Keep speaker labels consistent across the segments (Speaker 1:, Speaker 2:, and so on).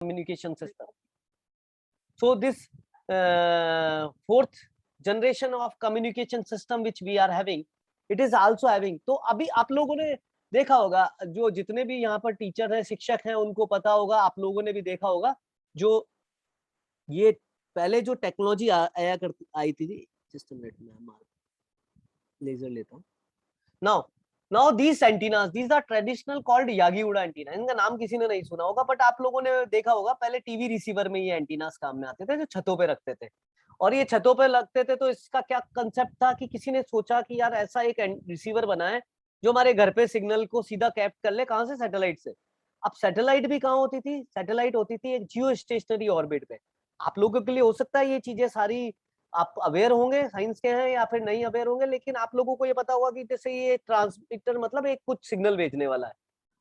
Speaker 1: communication system. So this fourth generation of communication system which we are having, it is also having. तो अभी आप लोगों ने देखा होगा, जो जितने भी यहाँ पर टीचर हैं, शिक्षक हैं, उनको पता होगा, आप लोगों ने भी देखा होगा, जो ये पहले जो टेक्नोलॉजी आया करती आई थी, जस्ट मिनट में लेजर लेता हूँ. Now these antennas, these are traditional called Yagi Uda antenna. इनका नाम किसी ने नहीं सुना होगा, बट आप लोगों ने देखा होगा पहले टीवी रिसीवर में ये एंटीनास काम में आते थे, जो छतों पे रखते थे. और ये छतों पे लगते थे, तो इसका क्या कंसेप्ट था कि किसी ने सोचा कि यार ऐसा एक रिसीवर बनाए जो हमारे घर पे सिग्नल को सीधा कैप्ट कर ले. कहां से? सैटेलाइट से. अब सैटेलाइट भी कहाँ होती थी? सैटेलाइट होती थी एक जियो स्टेशनरी ऑर्बिट पे. आप लोगों के लिए हो सकता है ये चीजें सारी आप अवेयर होंगे, साइंस के हैं या फिर नहीं अवेयर होंगे, लेकिन आप लोगों को ये पता होगा कि जैसे ये ट्रांसमीटर मतलब एक कुछ सिग्नल भेजने वाला है,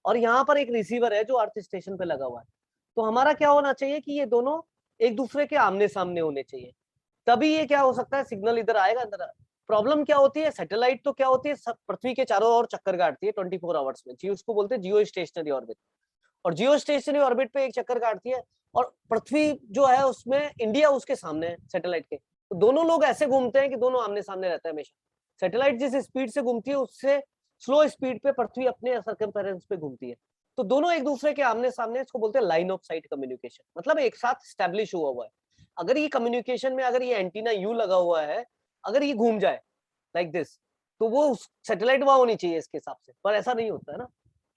Speaker 1: और यहाँ पर एक रिसीवर है जो अर्थ स्टेशन पे लगा हुआ है. तो हमारा क्या होना चाहिए कि ये दोनों एक दूसरे के आमने सामने होने चाहिए, तभी ये क्या हो सकता है, सिग्नल इधर आएगा अंदर. प्रॉब्लम क्या होती है? सैटेलाइट तो क्या होती है, पृथ्वी के चारों ओर चक्कर काटती है 24 आवर्स में. जी, उसको बोलते हैं जियो स्टेशनरी ऑर्बिट. और जियो स्टेशनरी ऑर्बिट पे एक चक्कर काटती है, और पृथ्वी जो है उसमें इंडिया उसके सामने है सैटेलाइट के. तो दोनों लोग ऐसे घूमते हैं कि दोनों आमने सामने रहते हैं हमेशा. सैटेलाइट जिस स्पीड से घूमती है उससे स्लो स्पीड पे पृथ्वी अपने सर्कमफेरेंस पे घूमती है. तो दोनों एक दूसरे के आमने सामने, इसको बोलते हैं लाइन ऑफ साइट कम्युनिकेशन, मतलब एक साथ स्टैब्लिश हुआ है. अगर ये कम्युनिकेशन में अगर ये एंटीना यू लगा हुआ है, अगर ये घूम जाए लाइक दिस, तो वो सैटेलाइट वहां होनी चाहिए इसके हिसाब से, पर ऐसा नहीं होता है ना.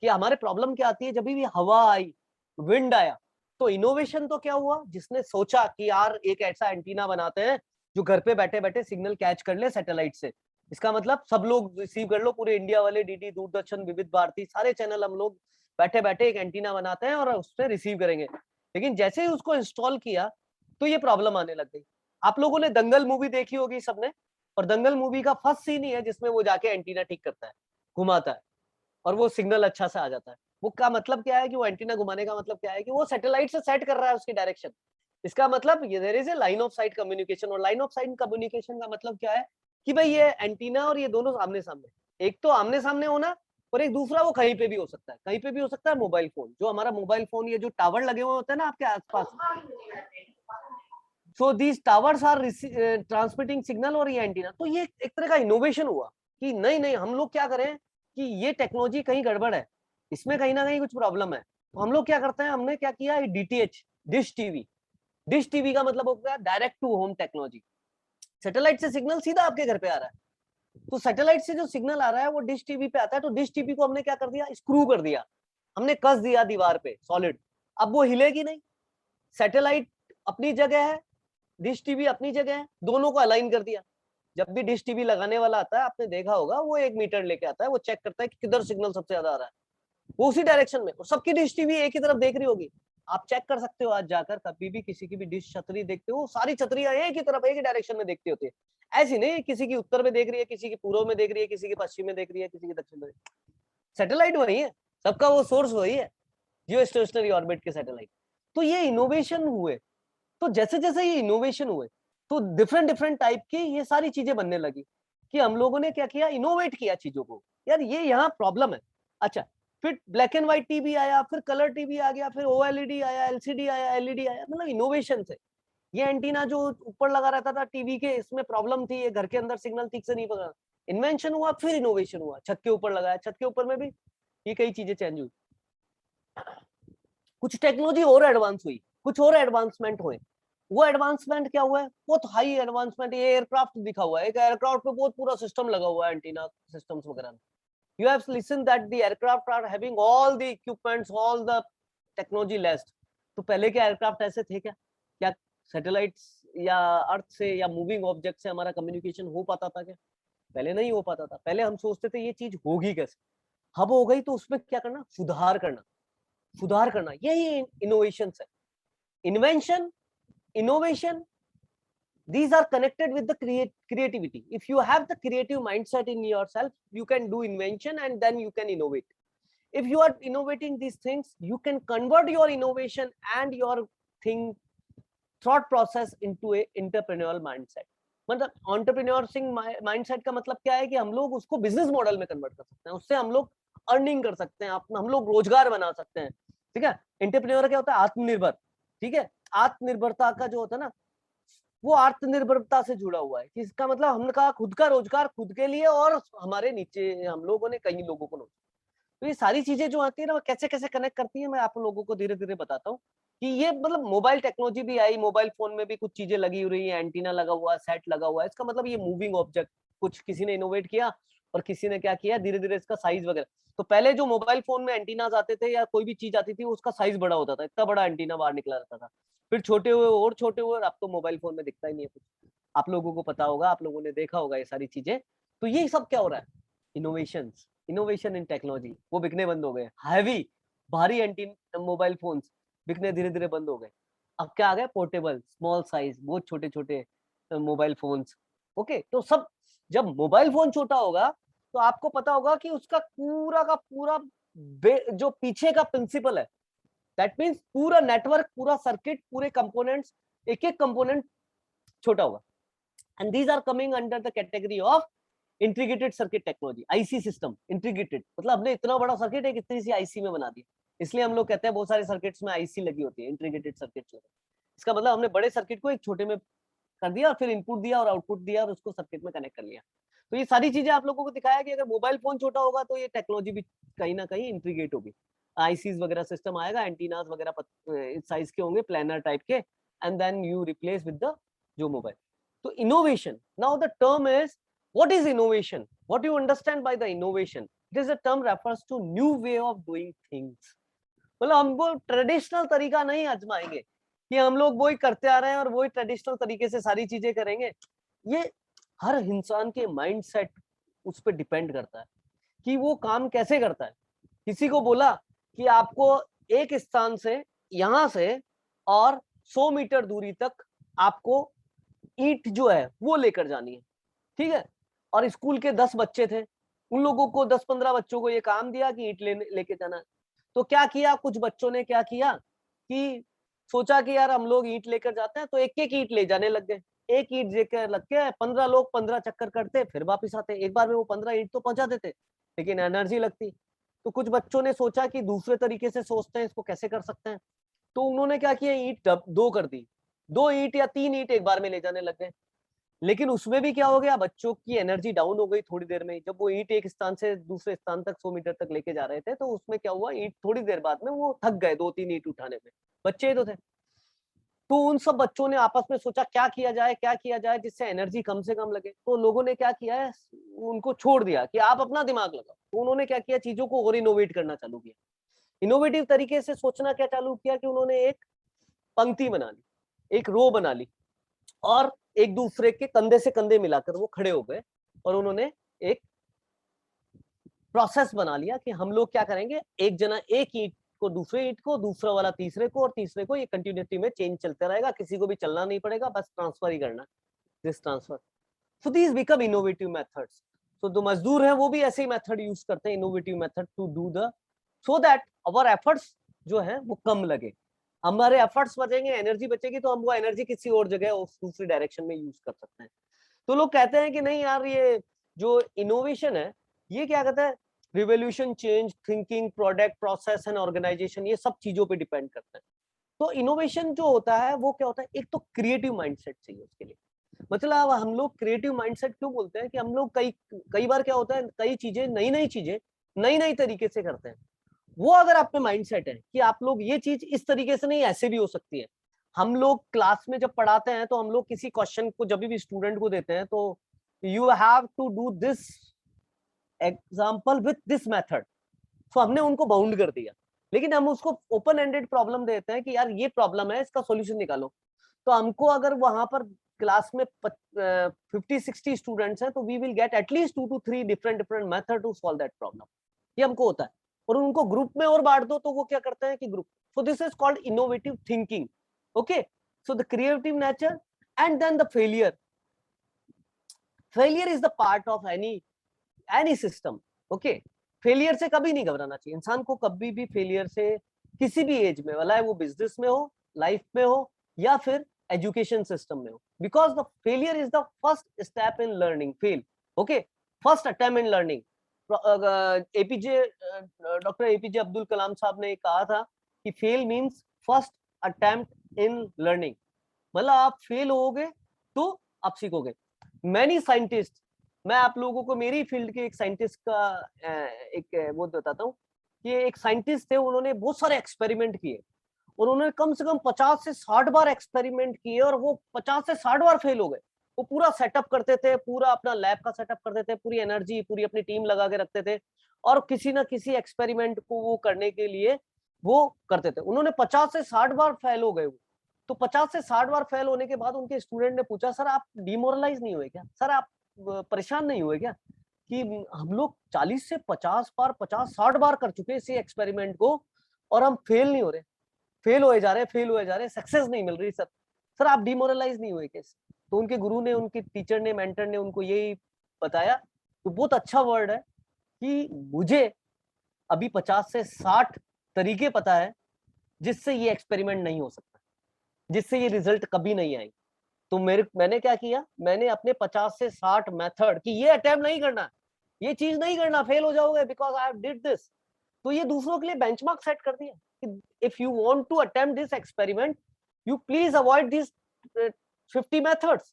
Speaker 1: कि हमारे प्रॉब्लम क्या आती है, जब भी हवा आई, विंड आया, तो इनोवेशन तो क्या हुआ, जिसने सोचा कि यार एक ऐसा एंटीना बनाते हैं जो घर पे बैठे बैठे सिग्नल कैच कर ले सैटेलाइट से. इसका मतलब सब लोग रिसीव कर लो, पूरे इंडिया वाले, डीडी, दूरदर्शन, विविध भारती, सारे चैनल हम लोग बैठे बैठे एक एंटीना बनाते हैं और उस पर रिसीव करेंगे. लेकिन जैसे ही उसको इंस्टॉल किया तो ये प्रॉब्लम आने लग गई. आप लोगों ने दंगल मूवी देखी होगी सबने, और दंगल मूवी का फर्स्ट सीन ही है जिसमें वो जाके एंटीना ठीक करता है, घुमाता है, और वो सिग्नल अच्छा से आ जाता है. वो का मतलब क्या है कि वो एंटीना घुमाने का मतलब क्या है कि वो सैटेलाइट से सेट कर रहा है उसकी डायरेक्शन. इसका मतलब ये there is a line of sight communication. और लाइन ऑफ साइट कम्युनिकेशन का मतलब क्या है कि भाई ये एंटीना और ये दोनों आमने सामने, एक तो आमने सामने होना, और एक दूसरा वो कहीं पे भी हो सकता है. कहीं पे भी हो सकता है मोबाइल फोन, जो हमारा मोबाइल फोन, ये जो टावर लगे हुए होते हैं ना आपके आसपास, so these towers are transmitting signal, और ये एंटीना. तो ये एक तरह का इनोवेशन हुआ कि नहीं नहीं, हम लोग क्या करें कि ये टेक्नोलॉजी कहीं गड़बड़ है, इसमें कहीं ना कहीं कुछ प्रॉब्लम है. तो हम लोग क्या करते हैं, हमने क्या किया, DTH, dish TV. Dish TV का मतलब होता है direct to home technology. Satellite से सिग्नल सीधा आपके घर पे आ रहा है. तो सैटेलाइट से जो सिग्नल आ रहा है वो डिश टीवी पे आता है. तो डिश टीवी को हमने क्या कर दिया, स्क्रू कर दिया, हमने कस दिया दीवार पे सॉलिड. अब वो हिलेगी नहीं. सैटेलाइट अपनी जगह है, डिश टीवी अपनी जगह है, दोनों को अलाइन कर दिया. जब भी डिश टीवी लगाने वाला आता है, आपने देखा होगा, वो एक मीटर लेके आता है, वो चेक करता है कि किधर सिग्नल सबसे ज्यादा आ रहा है, वो उसी डायरेक्शन में. और सबकी डिश टीवी एक ही तरफ देख रही होगी. आप चेक कर सकते हो, आज जाकर कभी भी किसी की भी डिश छतरी देखते हो, सारी छतरियां एक ही तरफ, एक ही डायरेक्शन में देखती होती है. ऐसी नहीं किसी की उत्तर में देख रही है, किसी की पूर्व में देख रही है, किसी की पश्चिम में देख रही है, किसी की दक्षिण में. सैटेलाइट वही है, सबका वो सोर्स वही है, जियो स्टेशनरी ऑर्बिट के सैटेलाइट. तो ये इनोवेशन हुए. तो जैसे जैसे ये इनोवेशन हुए, तो डिफरेंट डिफरेंट टाइप की ये सारी चीजें बनने लगी, कि हम लोगों ने क्या किया, इनोवेट किया चीजों को. यार ये यहाँ प्रॉब्लम है. अच्छा, फिर ब्लैक एंड व्हाइट टीवी आया, फिर कलर टीवी आ गया, फिर ओएलईडी आया, एलसीडी आया, एलईडी आया. मतलब इनोवेशन से ये एंटीना जो ऊपर लगा रहता था टीवी के, इसमें प्रॉब्लम थी, ये घर के अंदर सिग्नल ठीक से नहीं पकड़ा. इन्वेंशन हुआ, फिर इनोवेशन हुआ, छत के ऊपर लगाया, छत के ऊपर में भी ये कई चीजें चेंज हुई. कुछ टेक्नोलॉजी और एडवांस हुई, कुछ और एडवांसमेंट हुए. वो एडवांसमेंट क्या हुआ है, बहुत हाई एडवांसमेंट. ये एयरक्राफ्ट दिखा हुआ है, एक एयरक्राफ्ट पे बहुत पूरा सिस्टम लगा हुआ है, एंटीना सिस्टम्स वगैरह. You have listened that the aircraft are having all the equipments, all the technology list. तो पहले के एयरक्राफ्ट ऐसे थे क्या? क्या सैटेलाइट्स या अर्थ से या मूविंग ऑब्जेक्ट से हमारा कम्युनिकेशन हो पाता था क्या? पहले नहीं हो पाता था. पहले हम सोचते थे ये चीज होगी कैसे, अब हो गई तो उसमें क्या करना, सुधार करना, सुधार करना. यही इनोवेशन है. Invention, innovation, these are connected with the creativity. If you have the creative mindset in yourself, you can do invention and then you can innovate. If you are innovating these things, you can convert your innovation and your thought process into a entrepreneurial mindset. मतलब entrepreneurial mindset का मतलब क्या है कि हम लोग उसको business model में कन्वर्ट कर सकते हैं, उससे हम लोग अर्निंग कर सकते हैं, हम लोग रोजगार बना सकते हैं. ठीक है. एंटरप्रेन्योर क्या होता है, आत्मनिर्भर. ठीक है। आत्मनिर्भरता का जो होता है ना, वो आत्मनिर्भरता से जुड़ा हुआ है कि इसका मतलब हमने कहा खुद का रोजगार खुद के लिए और हमारे नीचे हम लोगों ने कई लोगों को। तो ये सारी चीजें जो आती है ना, वो कैसे कैसे कनेक्ट करती है, मैं आप लोगों को धीरे धीरे बताता हूँ कि ये मतलब मोबाइल टेक्नोलॉजी भी आई, मोबाइल फोन में भी कुछ चीजें लगी हुई है, एंटीना लगा हुआ है, सेट लगा हुआ है, इसका मतलब ये मूविंग ऑब्जेक्ट कुछ किसी ने इनोवेट किया और किसी ने क्या किया, धीरे धीरे इसका साइज वगैरह। तो पहले जो मोबाइल फोन में एंटीनाज आते थे या कोई भी चीज आती थी, उसका साइज बड़ा होता था, इतना बड़ा एंटीना बाहर निकला रहता था, फिर छोटे हुए और छोटे हुए, और अब तो मोबाइल फोन में दिखता ही नहीं है कुछ। आप लोगों को पता होगा, आप लोगों ने देखा होगा ये सारी चीजें। तो ये सब क्या हो रहा है, इनोवेशन, इनोवेशन इन टेक्नोलॉजी, वो बिकने बंद हो गए। हैवी भारी एंटी मोबाइल फोन्स बिकने धीरे धीरे बंद हो गए। अब क्या आ गया, पोर्टेबल स्मॉल साइज, बहुत छोटे छोटे मोबाइल फोन्स। ओके, तो सब जब मोबाइल फोन छोटा होगा तो आपको पता होगा कि उसका पूरा का पूरा जो पीछे का प्रिंसिपल है, दैट मीन्स पूरा नेटवर्क, पूरा सर्किट, पूरे कंपोनेंट्स, एक एक कंपोनेंट छोटा होगा। And these are coming under the category of integrated circuit technology, IC system. Integrated मतलब हमने इतना बड़ा सर्किट एक इतनी सी आईसी में बना दिया, इसलिए हम लोग कहते हैं बहुत सारे सर्किट्स में आईसी लगी होती है, इंटीग्रेटेड सर्किट्स। इसका मतलब हमने बड़े सर्किट को एक छोटे में कर दिया और फिर इनपुट दिया और आउटपुट दिया और उसको सर्किट में कनेक्ट कर लिया। तो ये सारी चीजें आप लोगों को दिखाया कि अगर मोबाइल फोन छोटा होगा तो ये टेक्नोलॉजी भी कहीं ना कहीं इंटीग्रेट होगी, आईसीज वगैरह सिस्टम आएगा, एंटीनास वगैरह इस साइज के होंगे, प्लानर टाइप के, and then you replace with the जो मोबाइल। तो innovation, now the term is what is innovation, what you understand by the innovation, it is a term refers to new way of doing things। मतलब हम वो traditional तरीका नहीं आजमाएंगे कि हम लोग वही करते आ रहे हैं और वही ट्रेडिशनल तरीके से सारी चीजें करेंगे। ये हर इंसान के माइंडसेट उस पर डिपेंड करता है कि वो काम कैसे करता है। किसी को बोला कि आपको एक स्थान से यहां से और 100 मीटर दूरी तक आपको ईंट जो है वो लेकर जानी है, ठीक है, और स्कूल के 10 बच्चे थे, उन लोगों को 10-15 बच्चों को ये काम दिया कि ईंट लेके जाना। तो क्या किया, कुछ बच्चों ने क्या किया कि सोचा कि यार हम लोग ईंट लेकर जाते हैं, तो एक एक ईंट ले जाने लग गए। एक ईंट लेकर लग के 15 लोग 15 चक्कर करते, फिर वापिस आते, एक बार में वो 15 ईंट तो पहुंचा देते, लेकिन एनर्जी लगती। तो कुछ बच्चों ने सोचा कि दूसरे तरीके से सोचते हैं, इसको कैसे कर सकते हैं। तो उन्होंने क्या किया, ईंट दो कर दी, 2 ईंट या 3 ईंट एक बार में ले जाने लग गए। लेकिन उसमें भी क्या हो गया, बच्चों की एनर्जी डाउन हो गई थोड़ी देर में। जब वो ईंट एक स्थान से दूसरे स्थान तक 100 मीटर तक लेके जा रहे थे, तो उसमें क्या हुआ, ईंट थोड़ी देर बाद में वो थक गए, 2-3 ईंट उठाने में, बच्चे ही तो थे। तो उन सब बच्चों ने आपस में सोचा क्या किया जाए, क्या किया जाए जिससे एनर्जी कम से कम लगे। तो लोगों ने क्या किया है, उनको छोड़ दिया कि आप अपना दिमाग लगाओ। तो उन्होंने क्या किया, चीजों को और इनोवेट करना चालू किया, इनोवेटिव तरीके से सोचना क्या चालू किया कि उन्होंने एक पंक्ति बना ली, एक रो बना ली, और एक दूसरे के कंधे से कंधे मिलाकर वो खड़े हो गए, और उन्होंने एक प्रोसेस बना लिया कि हम लोग क्या करेंगे, एक जना एक ईंट को दूसरे ईंट को, दूसरा वाला तीसरे को, और तीसरे को, ये कंटिन्यूटी में चेंज चलता रहेगा, किसी को भी चलना नहीं पड़ेगा, बस ट्रांसफर ही करना, this transfer. So these become innovative methods. तो जो मजदूर है वो भी ऐसे ही मेथड यूज करते हैं, innovative method to do the, so that our efforts जो है वो कम लगे, हमारे एफर्ट्स बचेंगे, एनर्जी बचेगी, तो हम वो एनर्जी किसी और जगह उस दूसरी डायरेक्शन में यूज कर सकते हैं। तो लोग कहते हैं कि नहीं यार, ये जो इनोवेशन है ये क्या कहता है, revolution, change, thinking, product, process and organisation, ये सब चीजों पे डिपेंड करता है। तो इनोवेशन जो होता है वो क्या होता है, एक तो क्रिएटिव माइंडसेट चाहिए उसके लिए। मतलब हम लोग क्रिएटिव माइंडसेट क्यों बोलते हैं कि हम लोग कई कई बार क्या होता है, कई चीजें, नई नई चीजें नई नई तरीके से करते हैं। वो अगर आप में माइंडसेट है कि आप लोग ये चीज इस तरीके से नहीं, ऐसे भी हो सकती है। हम लोग क्लास में जब पढ़ाते हैं तो हम लोग किसी क्वेश्चन को जब भी स्टूडेंट को देते हैं, तो you have to do this example with this method. तो हमने उनको बाउंड कर दिया, लेकिन हम उसको ओपन एंडेड प्रॉब्लम देते हैं कि यार ये प्रॉब्लम है, इसका सॉल्यूशन निकालो। तो हमको अगर वहां पर क्लास में 50-60 स्टूडेंट्स हैं, तो we will get at least 2 to 3 different different method to solve that problem. ये हमको होता है। और उनको ग्रुप में और बांट दो तो वो क्या करते हैं कि group, so this is called innovative thinking. Okay, so the creative nature and then the failure. Failure is the part of any system. Okay, failure से कभी नहीं घबराना चाहिए इंसान को, कभी भी फेलियर से, किसी भी एज में, भला वो बिजनेस में हो, लाइफ में हो, या फिर एजुकेशन सिस्टम में हो, because the failure is the first step in learning. Fail, okay, first attempt in learning. APJ doctor APJ Abdul Kalam साहब ने कहा था कि fail means first attempt in learning, मतलब आप फेल होगे तो आप सीखोगे। मैनी साइंटिस्ट, मैं आप लोगों को मेरी फील्ड के एक साइंटिस्ट का एक वो बताता हूँ कि एक साइंटिस्ट थे, उन्होंने बहुत सारे एक्सपेरिमेंट किए, उन्होंने कम से कम 50 से 60 बार एक्सपेरिमेंट किए और वो 50 से 60 बार फेल हो गए। वो पूरा सेटअप करते थे, पूरा अपना लैब का सेटअप करते थे, पूरी एनर्जी, पूरी अपनी टीम लगा के रखते थे और किसी ना किसी एक्सपेरिमेंट को वो करने के लिए वो करते थे। उन्होंने 50 से 60 बार फेल हो गए वो। तो 50 से 60 बार फेल होने के बाद उनके स्टूडेंट ने पूछा, सर आप डिमोरलाइज नहीं हुए क्या? सर आप परेशान नहीं हुए क्या कि हम लोग 40 से 50 बार 50-60 बार कर चुके इसी एक्सपेरिमेंट को और हम फेल नहीं हो रहे, फेल हुए जा रहे हैं, फेल हुए जा रहे हैं, सक्सेस नहीं मिल रही। सर सर आप डिमोरलाइज नहीं हुए कैसे? तो उनके गुरु ने, उनके टीचर ने, मेंटर ने उनको यही बताया, तो बहुत अच्छा वर्ड है कि मुझे अभी 50 से 60 तरीके पता है जिससे ये एक्सपेरिमेंट नहीं हो सकता, जिससे ये रिजल्ट कभी नहीं आएंगे। तो मैंने क्या किया, मैंने अपने 50 से 60 मेथड कि ये अटेम्प्ट नहीं करना, ये चीज नहीं करना, फेल हो जाओगे because I have did this. तो ये दूसरों के लिए बेंचमार्क सेट कर दिया कि if you want to attempt this experiment, you please avoid these 50 methods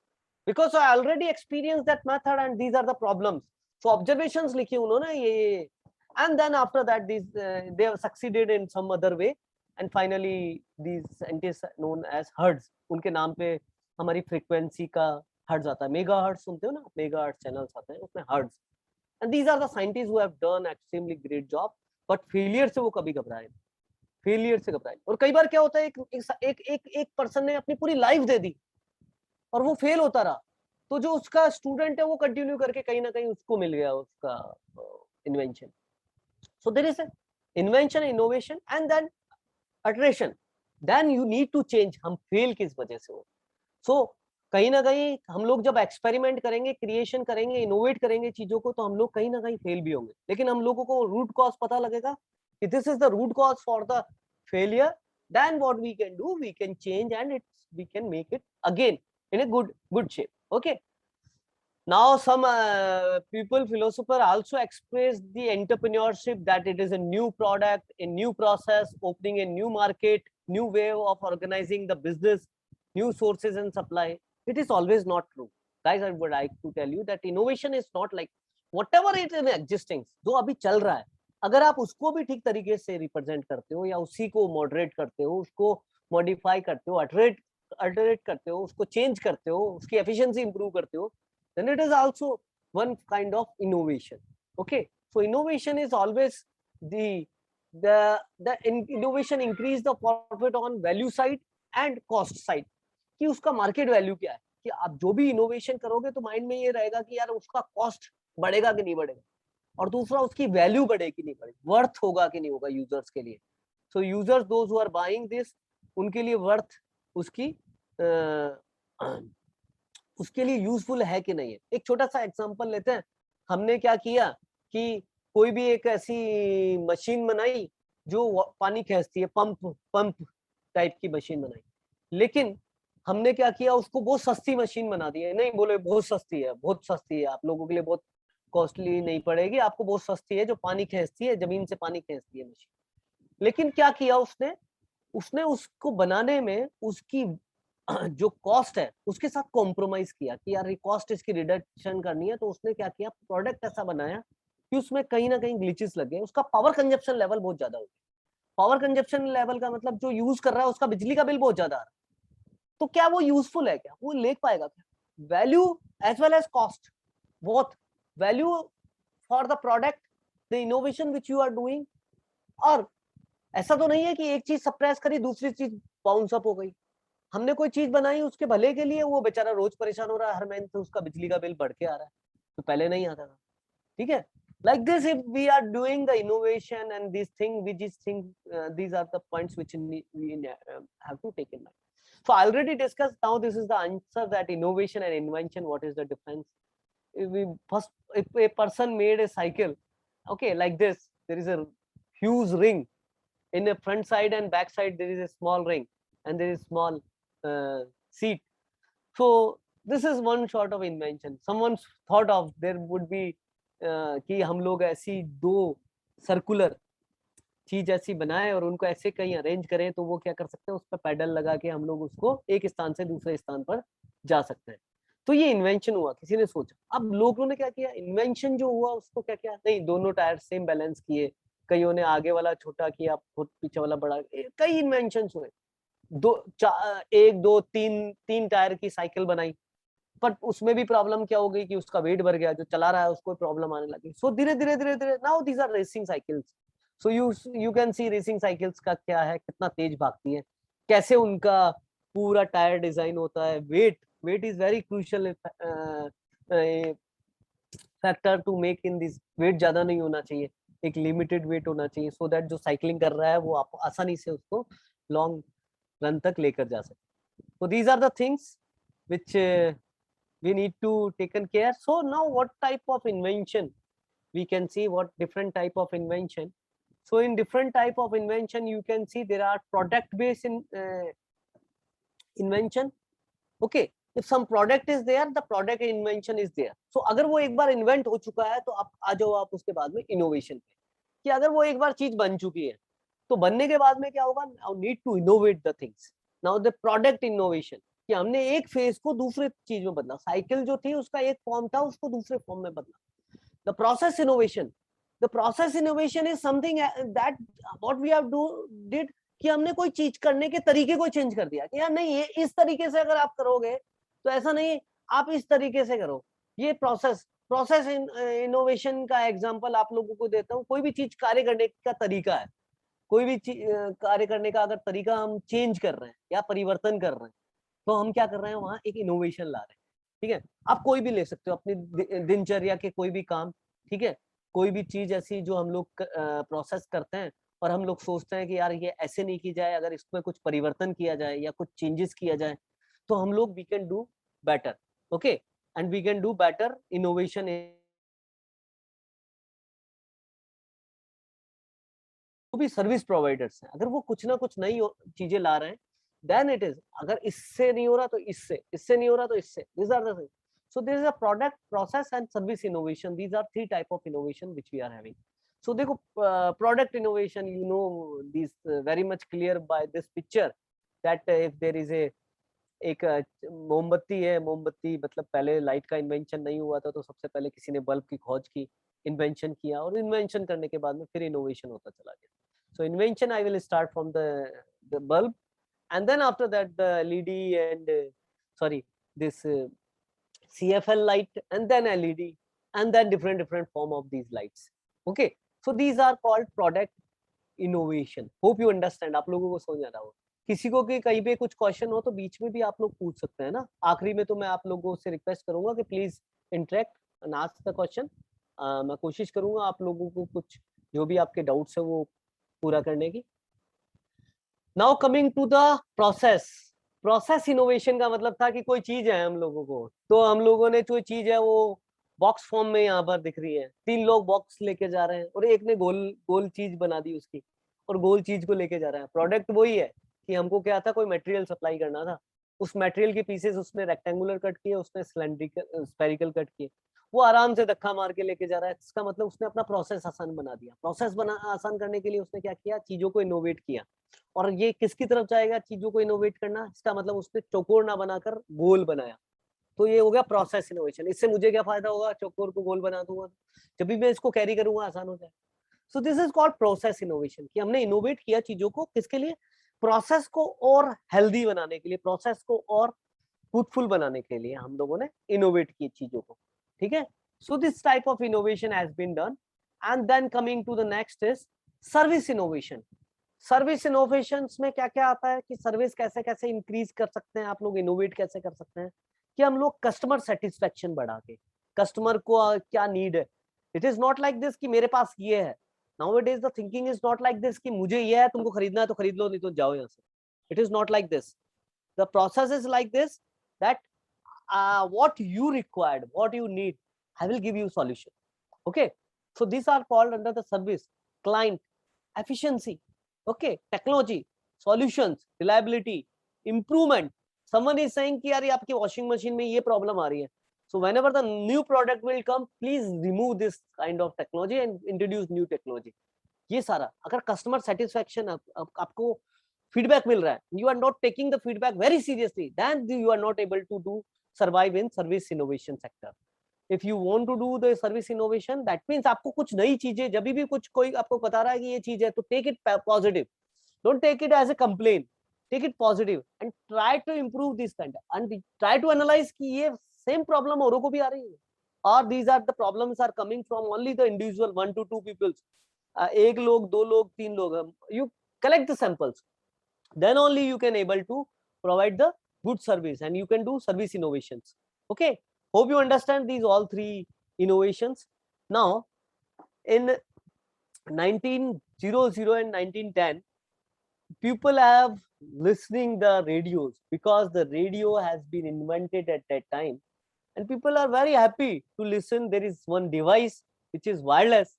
Speaker 1: because I already experienced that method and these are the problems. So observations लिखी उन्होंने ये, and then after that they have succeeded in some other way and finally these scientists known as hertz, उनके नाम पे हमारी frequency का hertz आता है, मेगा हर्ट्ज सुनते हो ना, मेगा हर्ट्ज चैनल्स आते हैं उसमें hertz, and these are the scientists who have done extremely great job, but failure से वो कभी घबराए नहीं, फेलियर से घबराए। और कई बार क्या होता है, एक पर्सन ने अपनी पूरी लाइफ दे दी और वो फेल होता रहा, तो जो उसका स्टूडेंट है वो कंटिन्यू करके कहीं ना कहीं उसको मिल गया उसका invention. So there is invention, innovation and then iteration, then you need to change हम फेल किस वजह से हो। सो कहीं ना कहीं हम लोग जब एक्सपेरिमेंट करेंगे, क्रिएशन करेंगे, इनोवेट करेंगे चीजों को, तो हम लोग कहीं ना कहीं फेल भी होंगे, लेकिन हम लोगों को रूट कॉज पता लगेगा कि this is the root cause for the failure, then what we can do, we can change and we can make it again in a good shape. Okay, now some people, philosopher also express the entrepreneurship that it is a new product, a new process, opening a new market, new way of organizing the business, new sources and supply. It is always not true, guys. I would like to tell you that innovation is not like whatever it is in existence, जो अभी चल रहा है, अगर आप उसको भी ठीक तरीके से रिप्रेजेंट करते हो या उसी को मॉडरेट करते हो, उसको मॉडिफाई करते हो, अल्टरेट करते हो, उसको चेंज करते हो, उसकी एफिशिएंसी इंप्रूव करते हो, then it is also one kind of innovation. Okay, so innovation is always the innovation increase the profit on value side and cost side, कि उसका मार्केट वैल्यू क्या है, कि आप जो भी इनोवेशन करोगे तो माइंड में ये रहेगा कि यार उसका कॉस्ट बढ़ेगा कि नहीं बढ़ेगा, और दूसरा उसकी वैल्यू बढ़ेगी नहीं बढ़ेगी, वर्थ होगा कि नहीं होगा यूजर्स के लिए। So users those who are buying this, उनके लिए वर्थ उसकी उसके लिए यूजफुल है कि नहीं है। एक छोटा सा एग्जांपल लेते हैं, हमने क्या किया कि कोई भी एक ऐसी मशीन बनाई जो पानी खींचती है, पंप टाइप की मशीन बनाई, लेकिन हमने क्या किया, उसको बहुत सस्ती मशीन बना दी है। नहीं बोले बहुत सस्ती है, बहुत सस्ती है, आप लोगों के लिए बहुत कॉस्टली नहीं पड़ेगी, आपको बहुत सस्ती है, जो पानी खींचती है, जमीन से पानी खींचती है मशीन। लेकिन क्या किया उसने, उसने उसको बनाने में उसकी जो कॉस्ट है उसके साथ कॉम्प्रोमाइज किया कि यार ये कॉस्ट इसकी रिडक्शन करनी है, तो उसने क्या किया, प्रोडक्ट ऐसा बनाया कि उसमें कहीं ना कहीं ग्लिचेस लग गए, उसका पावर कंजप्शन लेवल बहुत ज्यादा हो गया। पावर कंजप्शन लेवल का मतलब जो यूज कर रहा है उसका बिजली का बिल बहुत ज्यादा आ रहा है, तो क्या वो यूजफुल है, क्या वो ले पाएगा क्या? Value as well as cost, both value for the product, the innovation which you are doing. और ऐसा तो नहीं है कि एक चीज सप्रेस करी दूसरी चीज बाउंस अप हो गई। हमने कोई चीज बनाई उसके भले के लिए, वो बेचारा रोज परेशान हो रहा है, हर महीने से उसका बिजली का बिल बढ़ के आ रहा है, तो पहले नहीं आता था। ठीक है, like this if we are doing the innovation and these thing which is thing these are the points which we have to take in mind. So I already discussed, now this is the answer, that innovation and invention, what is the difference. If a person made a cycle, okay, like this, there is a huge ring in the front side and back side, there is a small ring and there is small seat. So this is one sort of invention someone thought of. There would be कि हम लोग ऐसी दो circular चीज ऐसी बनाए और उनको ऐसे कहीं अरेंज करें तो वो क्या कर सकते हैं, उस पर पैडल लगा के हम लोग उसको एक स्थान से दूसरे स्थान पर जा सकते हैं। तो ये इन्वेंशन हुआ, किसी ने सोचा। अब लोगों ने क्या किया, इन्वेंशन जो हुआ उसको क्या किया, नहीं दोनों टायर सेम बैलेंस किए, कईयों ने आगे वाला छोटा किया, पीछे वाला बड़ा, कई इन्वेंशन हुए। एक दो तीन तीन टायर की साइकिल बनाई, बट उसमें भी प्रॉब्लम क्या हो गई कि उसका वेट बढ़ गया, जो चला रहा है उसको प्रॉब्लम आने लगी। सो धीरे धीरे धीरे धीरे now these are racing cycles. So you can see racing cycles का क्या है, कितना तेज भागती है, कैसे उनका पूरा टायर डिजाइन होता है। Weight weight is very crucial factor to make in this. Weight ज्यादा नहीं होना चाहिए, एक लिमिटेड वेट होना चाहिए, सो दैट जो साइकिलिंग कर रहा है वो आप आसानी से उसको लॉन्ग रन तक लेकर जा सके। So these are the things which we need to taken care. So now what type of invention we can see, what different type of invention. So in different type of invention you can see there are product based invention. Okay, if some product is there, the product invention is there. So अगर वो एक बार invent हो चुका है तो आप आ जाओ आप उसके बाद में innovation पे, कि अगर वो एक बार चीज बन चुकी है तो बनने के बाद में क्या होगा, now need to innovate the things. Now the product innovation, कि हमने एक फेज को दूसरे चीज में बदला। साइकिल जो थी उसका एक फॉर्म था, उसको दूसरे फॉर्म में बदला। The process innovation, the process innovation is something that what we have did, कि हमने कोई चीज करने के तरीके को चेंज कर दिया, कि यार नहीं ये इस तरीके से अगर आप करोगे तो ऐसा नहीं, आप इस तरीके से करो। ये प्रोसेस प्रोसेस इनोवेशन का एग्जांपल आप लोगों को देता हूँ। कोई भी चीज कार्य करने का तरीका है, कोई भी कार्य करने का अगर तरीका हम चेंज कर रहे हैं या परिवर्तन कर रहे हैं तो हम क्या कर रहे हैं, वहां एक इनोवेशन ला रहे हैं। ठीक है, आप कोई भी ले सकते हो अपनी दिनचर्या के कोई भी काम। ठीक है, कोई भी चीज ऐसी जो हम लोग प्रोसेस करते हैं और हम लोग सोचते हैं कि यार ये ऐसे नहीं की जाए, अगर इसमें कुछ परिवर्तन किया जाए या कुछ चेंजेस किया जाए तो हम लोग we can do better. Okay, and we can do better innovation. जो भी सर्विस प्रोवाइडर्स हैं, अगर वो कुछ ना कुछ नई चीजें ला रहे हैं, देन इट इज, अगर इससे नहीं हो रहा तो इससे, इससे नहीं हो रहा तो इससे, these are the things. So there is a product, process and service innovation. These are three type of innovation which we are having. So देखो product innovation, you know this very much clear by this picture that if there is a एक मोमबत्ती है, मोमबत्ती मतलब पहले light का invention नहीं हुआ था तो सबसे पहले किसी ने बल्ब की खोज की, इन्वेंशन किया, और इन्वेंशन करने के बाद में फिर इनोवेशन होता चला गया। So invention I will start from the bulb, and then after that the LED and sorry this CFL light, and then LED, and then different form of these lights. Okay, so these are called product innovation. Hope you understand. आप लोगों को समझ आ रहा हो। किसी को कि कहीं पे कुछ क्वेश्चन हो तो बीच में भी आप लोग पूछ सकते हैं ना। आखिरी में तो मैं आप लोगों से रिक्वेस्ट करूंगा कि please interact and ask the question. मैं कोशिश करूंगा आप लोगों को कुछ जो भी आपके डाउट्स है वो पूरा करने की। Now coming to the process. Process innovation का मतलब था कि कोई चीज है हम लोगों को, तो हम लोगों ने जो चीज है वो बॉक्स फॉर्म में यहाँ पर दिख रही है। तीन लोग बॉक्स लेके जा रहे हैं और एक ने गोल गोल चीज बना दी उसकी, और गोल चीज को लेके जा रहा है। प्रोडक्ट वही है कि हमको क्या था, कोई मटेरियल सप्लाई करना था, उस मटेरियल के पीसेस उसने रेक्टेंगुलर कट किए, उसने सिलेंड्रिकल स्फेरिकल कट किए, वो आराम से धक्का मार के लेके जा रहा है। इसका मतलब उसने अपना प्रोसेस आसान बना दिया। प्रोसेस बना आसान करने के लिए उसने क्या किया, चीजों को इनोवेट किया। और ये किसकी तरफ जाएगा, चीजों को इनोवेट करना, इसका मतलब उसने चौकोर ना बनाकर गोल बनाया। तो ये हो गया प्रोसेस इनोवेशन। इससे मुझे क्या फायदा होगा, चौकोर को गोल बना दूंगा, जब भी मैं इसको कैरी करूंगा आसान हो जाए। सो this is called process innovation, कि हमने इनोवेट किया चीजों को, किसके लिए, प्रोसेस को और हेल्दी बनाने के लिए, प्रोसेस को और फ्रूटफुल बनाने के लिए हम लोगों ने इनोवेट की चीजों को। ठीक है, so this type of innovation has been done. And then coming to the next is service innovation. Service innovation में क्या क्या आता है, कि सर्विस कैसे कैसे इंक्रीज कर सकते हैं आप लोग, इनोवेट कैसे कर सकते हैं, कि हम लोग कस्टमर सेटिस्फेक्शन बढ़ा के, कस्टमर को क्या नीड है। It is not like this कि मेरे पास ये है। Nowadays the thinking is not like this कि मुझे ये है, तुमको खरीदना है तो खरीद लो, नहीं तो जाओ यहाँ से। It is not like this. The process is like this that what you required, what you need, I will give you solution. Okay, so these are called under the service, client, efficiency, okay, technology, solutions, reliability, improvement. Someone is saying कि यार ये आपकी washing machine में ये problem आ रही है, so whenever the new product will come, please remove this kind of technology and introduce new technology. ये सारा अगर कस्टमर सेटिस्फैक्शन आपको फीडबैक मिल रहा है, you are not taking the feedback very seriously, then you are not able to do survive in service innovation sector. If you want to do the service innovation, that means आपको कुछ नई चीजें, जब भी कुछ कोई आपको बता रहा है कि ये चीज है, तो take it positive, don't take it as a complain, take it positive and try to improve this kind, and try to analyse कि ये सेम प्रॉब्लम औरों को भी आ रही है, और these are the problems are coming from only the individual 1 to 2 people. एक लोग, दो लोग, तीन लोग, you collect the samples, then only you can able to provide the good service and you can do service innovations. Okay, hope you understand these all three innovations. Now in 1900 and 1910, people have listening the radios because the radio has been invented at that time, and people are very happy to listen. There is one device which is wireless,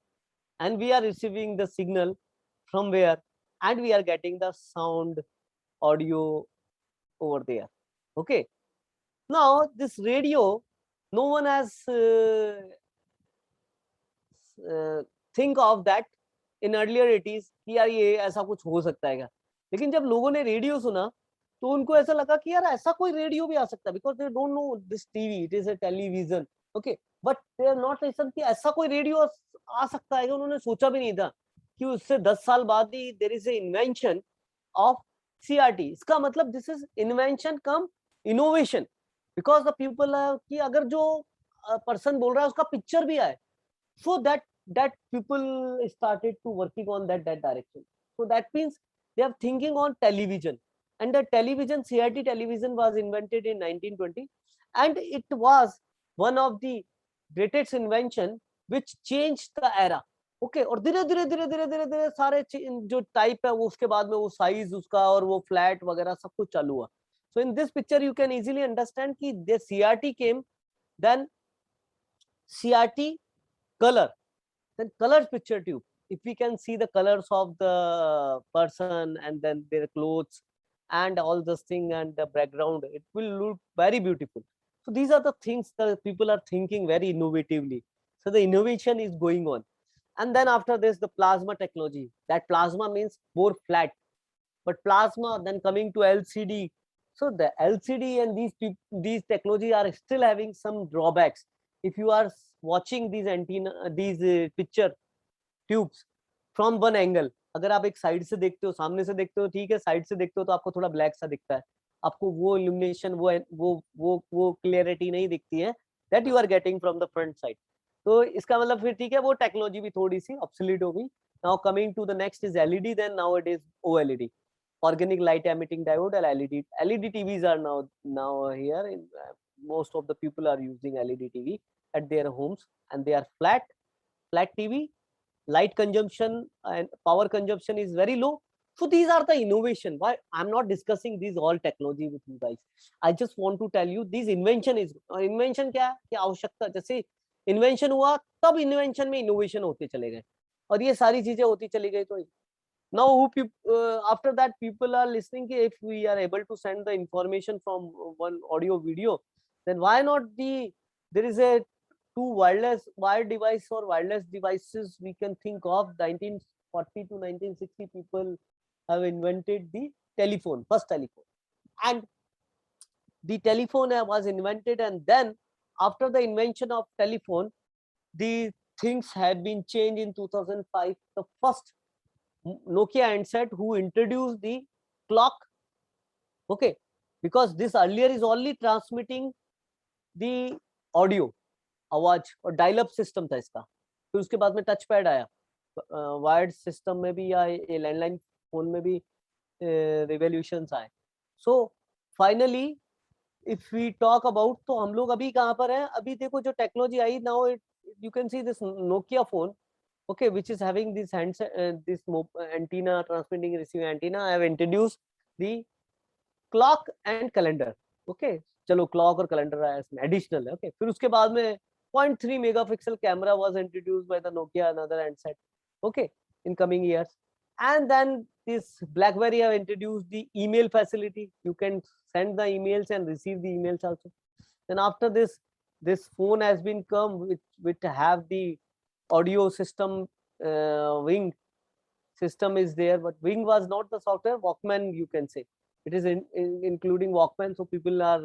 Speaker 1: and we are receiving the signal from where, and we are getting the sound audio over there. Okay, now this radio, no one has think of that in earlier 80s कि यार ये ऐसा कुछ हो सकता है क्या, लेकिन जब लोगों ने रेडियो सुना तो उनको ऐसा लगा कि यार ऐसा कोई रेडियो भी आ सकता है, because they don't know this TV, it is a television. Okay, but they are not listen कि ऐसा कोई रेडियो आ सकता है, कि उन्होंने सोचा भी नहीं था कि उससे 10 साल बाद ही there is a invention of CRT. इसका मतलब this is invention cum innovation, because the people कि अगर जो पर्सन बोल रहा है उसका पिक्चर भी आए, so that people started to working on that direction. So that means they are thinking on television, and the television, CRT television was invented in 1920, and it was one of the greatest invention which changed the era. Okay, और धीरे धीरे धीरे धीरे धीरे धीरे सारे जो type है वो, उसके बाद में वो साइज उसका और वो फ्लैट वगैरह सब कुछ चालू हुआ. So in this picture you can easily understand कि the CRT came, then CRT color, then colors picture tube. If we can see the colors of the person and then their clothes and all this thing and the background, it will look very beautiful. So these are the things that people are thinking very innovatively. So the innovation is going on. And then after this, the plasma technology. That plasma means more flat, but plasma, then coming to LCD. So the LCD and these technology are still having some drawbacks. If you are watching these antenna, these picture tubes from one angle, अगर आप एक side से देखते हो, सामने से देखते हो ठीक है, साइड से देखते हो तो आपको थोड़ा ब्लैक सा दिखता है, आपको वो इल्यूमिनेशन, वो क्लियरिटी नहीं दिखती है that you are getting from the front side. तो इसका मतलब फिर ठीक है, वो टेक्नोलॉजी भी थोड़ी सी ऑब्सोलीट हो गई. Now coming to the next is LED, then now it is OLED, organic light emitting diode, and LED TVs are now here. Most of the people are using LED TV at their homes, and they are flat TV. Light consumption and power consumption is very low. So these are the innovation. Why I'm not discussing these all technology with you guys. I just want to tell you this invention is invention क्या है, क्या आवश्यकता, जैसे invention हुआ तब invention में innovation होते चले गए, और ये सारी चीजें होती चली गई. तो now after that people are listening, if we are able to send the information from one audio video, then why not there is a two wireless wired device or wireless devices we can think of. 1940 to 1960 people have invented the telephone, first telephone, and the telephone was invented, and then after the invention of telephone, the things had been changed in 2005. The first Nokia handset who introduced the clock. Okay, because this earlier is only transmitting the audio, आवाज, और dial up system था इसका. फिर उसके बाद में touch pad आया, wired system में भी या लैंडलाइन फोन में भी रिवोल्यूशंस आए. So finally if we talk about, तो हम लोग अभी कहाँ पर हैं, अभी देखो जो technology I, now you can see this Nokia phone, okay, which is having this this antenna, transmitting receiving antenna. I have introduced the clock and calendar. Okay, चलो clock और calendar आया इसमें additional है. Okay, फिर उसके बाद में 0.3 megapixel camera was introduced by the Nokia, another handset. Okay, in coming years, and then this BlackBerry have introduced the email facility. You can send the emails and receive the emails also. Then after this phone has been come with have the audio system wing, system is there, but Wing was not the software. Walkman, you can say, it is including Walkman, so people are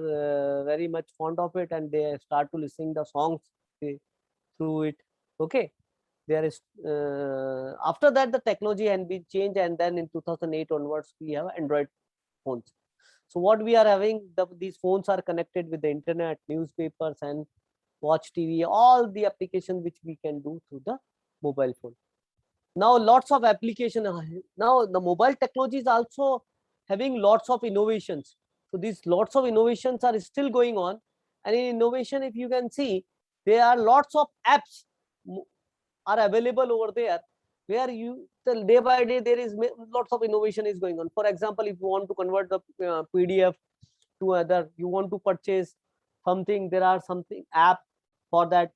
Speaker 1: very much fond of it, and they start to listening the songs through it. Okay, there is after that the technology has been changed, and then in 2008 onwards we have Android phones. So what we are having, these phones are connected with the internet, newspapers, and watch TV, all the applications which we can do through the mobile phone. Now lots of application. Now the mobile technology is also having lots of innovations. So these lots of innovations are still going on, and in innovation, if you can see, there are lots of apps are available over there, where you day by day there is lots of innovation is going on. For example, if you want to convert the PDF to other, you want to purchase something, there are something app for that.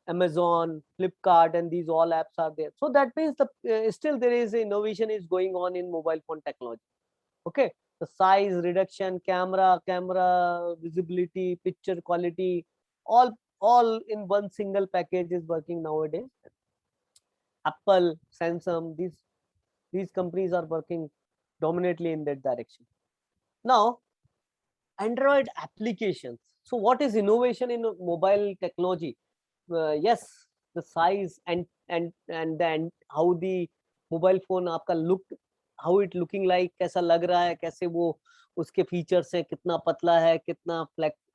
Speaker 1: Amazon, Flipkart, and these all apps are there. So that means the still there is innovation is going on in mobile phone technology. Okay, the size reduction, camera visibility, picture quality, all in one single package is working nowadays. Apple, Samsung, these companies are working dominantly in that direction. Now, Android applications. So what is innovation in mobile technology? Yes, the size and how the mobile phone आपका look, how it looking like, कैसा लग रहा है, कैसे वो उसके features हैं, कितना पतला है, कितना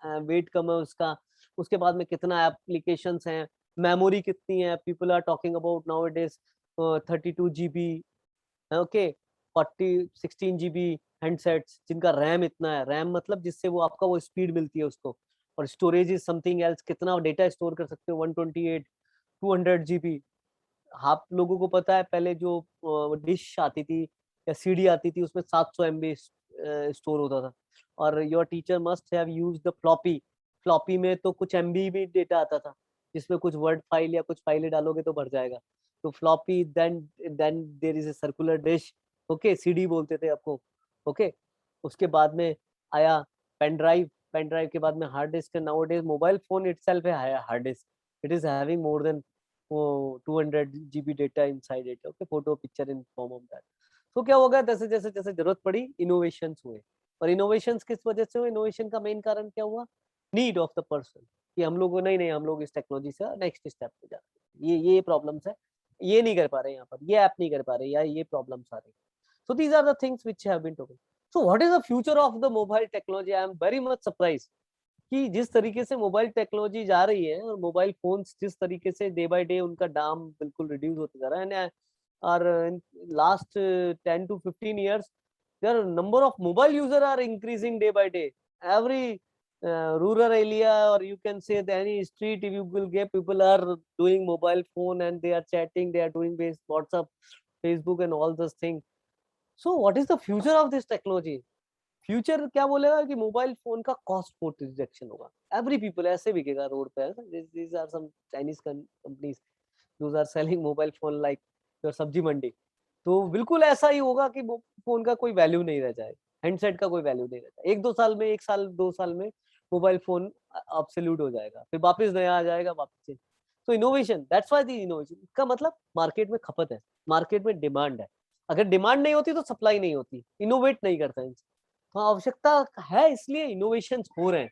Speaker 1: वेट कम है उसका, उसके बाद में कितना एप्लीकेशंस हैं, मेमोरी कितनी है. People are talking about now it is 32 GB, okay, 16 GB handsets जिनका रैम इतना है. रैम मतलब जिससे वो आपका वो स्पीड मिलती है उसको. और स्टोरेज इज समथिंग एल्स, कितना डेटा स्टोर कर सकते हो, 128, 200 GB. आप लोगों को पता है पहले जो डिश आती थी या सीडी आती थी उसमें 700 MB स्टोर होता था. और your teacher must have used the floppy. Floppy में तो कुछ MB भी डेटा आता था, जिसमें कुछ वर्ड फाइल या कुछ फाइलें डालोगे तो भर जाएगा. तो floppy, then there is a circular dish, okay, CD बोलते थे आपको. ओके, उसके बाद में आया पेन ड्राइव. पेन ड्राइव के बाद में hard disk. Nowadays mobile phone itself है hard disk. It is having more than 200 GB data inside it. Okay, photo picture in form of that. तो क्या होगा, जैसे जैसे जैसे जरूरत पड़ी इनोवेशंस हुए. और इनोवेशंस किस वजह से हुए? इनोवेशन का मेन कारण क्या हुआ? नीड ऑफ द पर्सन, कि हम लोग नहीं नहीं हम लोग इस टेक्नोलॉजी से नेक्स्ट स्टेप पे जा रहे हैं, ये प्रॉब्लम्स है, ये नहीं कर पा रहे यहाँ पर, ये ऐप नहीं कर पा रहे, या ये प्रॉब्लम्स आ रही. So these are the things which have been token. So what is the future of the mobile technology? I am very much surprise कि जिस तरीके से मोबाइल टेक्नोलॉजी जा रही है, और मोबाइल फोन्स जिस तरीके से डे बाय डे उनका दाम बिल्कुल रिड्यूस होते जा रहा है. एंड और in last 10 to 15 years their number of mobile user are increasing day by day. Every rural area, or you can say that any street, if you will get, people are doing mobile phone and they are chatting, they are doing based WhatsApp, Facebook and all those things. So what is the future of this technology? Future क्या बोलेगा कि mobile phone का cost port reduction होगा. Every people ऐसे बिकेगा road पे. These are some Chinese companies those are selling mobile phone like your sabzi mandi. तो बिल्कुल ऐसा ही होगा कि फोन का कोई वैल्यू नहीं रह जाए, हैंडसेट का कोई वैल्यू नहीं रहता. 1-2 साल में, 1 साल 2 साल में मोबाइल फोन ऑब्सोल्यूट हो जाएगा, फिर वापस नया आ जाएगा वापस से. तो innovation, that's why the innovation. इसका मतलब मार्केट में खपत है, मार्केट में डिमांड है. अगर डिमांड नहीं होती तो सप्लाई नहीं होती. इनोवेट नहीं करता है, तो आवश्यकता है, इसलिए इनोवेशंस हो रहे हैं.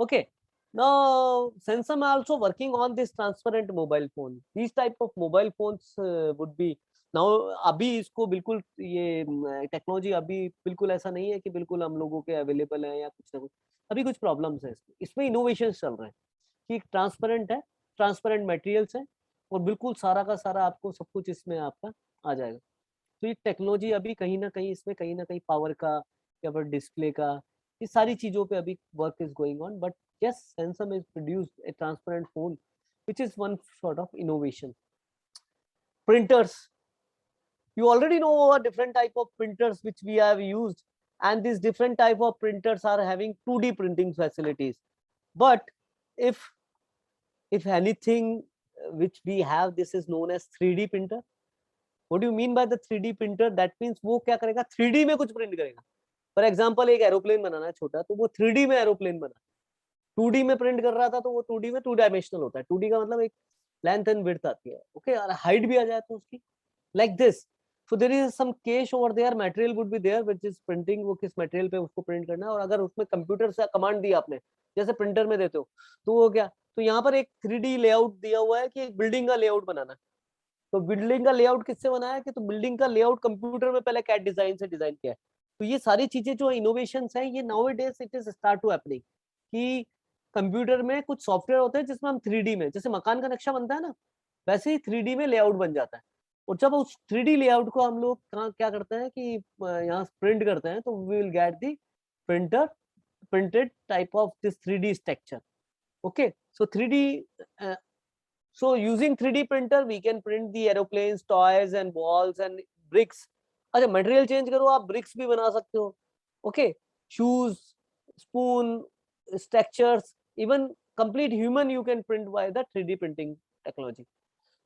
Speaker 1: Okay, now Samsung also working on this transparent mobile phone. These type of mobile phones would be now. अभी इसको बिल्कुल ये टेक्नोलॉजी अभी बिल्कुल ऐसा नहीं है कि बिल्कुल हम लोगों के अवेलेबल है या कुछ ना कुछ. अभी कुछ प्रॉब्लम्स है इसमें इनोवेशन चल रहे हैं कि ट्रांसपेरेंट है, ट्रांसपेरेंट मटेरियल्स है, और बिल्कुल सारा का सारा आपको सब कुछ इसमें आपका आ जाएगा. तो ये टेक्नोलॉजी अभी कहीं ना कहीं इसमें कहीं ना कहीं पावर का या फिर डिस्प्ले का, ये सारी चीजों पे अभी work is going on. But yes, Samsung is produced a transparent phone which is one sort of innovation. Printers, you already know a different type of printers which we have used, and these different type of printers are having 2D printing facilities. But if anything which we have, this is known as 3D printer. What do you mean by the 3D printer? That means वो क्या करेगा, 3D में कुछ print करेगा. For example एक aeroplane बनाना है छोटा, तो वो 3D में एरोप्लेन बना. 2D में प्रिंट कर रहा था तो वो 2D में 2 डायमेंशनल होता है. 2D का मतलब एक लेंथ एंड विड्थ आती है, ओके, और हाइट भी आ जाए तो उसकी like this. So there is some cache over there, material would be there which is printing, वो किस material पे उसको print करना है, और अगर उसमें कंप्यूटर से कमांड दिया आपने, जैसे प्रिंटर में देते हो, तो वो क्या, तो यहाँ पर एक 3D लेआउट दिया हुआ है कि एक बिल्डिंग का लेआउट बनाना है। तो बिल्डिंग का लेआउट किससे बनाया है कि, तो बिल्डिंग का लेआउट कंप्यूटर में पहले कैड डिजाइन से डिजाइन किया है। तो ये सारी चीजें जो इनोवेशंस हैं, ये now days it is start to happening कि कंप्यूटर में कुछ सॉफ्टवेयर होते हैं जिसमें हम 3D में, जैसे मकान का नक्शा बनता है ना, वैसे ही 3D में लेआउट बन जाता है। और जब उस 3D लेआउट को हम लोग क्या करते हैं कि यहाँ प्रिंट करते हैं, तो we will get the printer printed type of this 3D structure. Okay, so 3D, so using 3D printer we can print the aeroplanes, toys and balls and bricks. अच्छा, मटेरियल चेंज करो, आप BRICS भी बना सकते हो। Okay, shoes, spoon, structures, even complete human you can print by the 3D printing technology.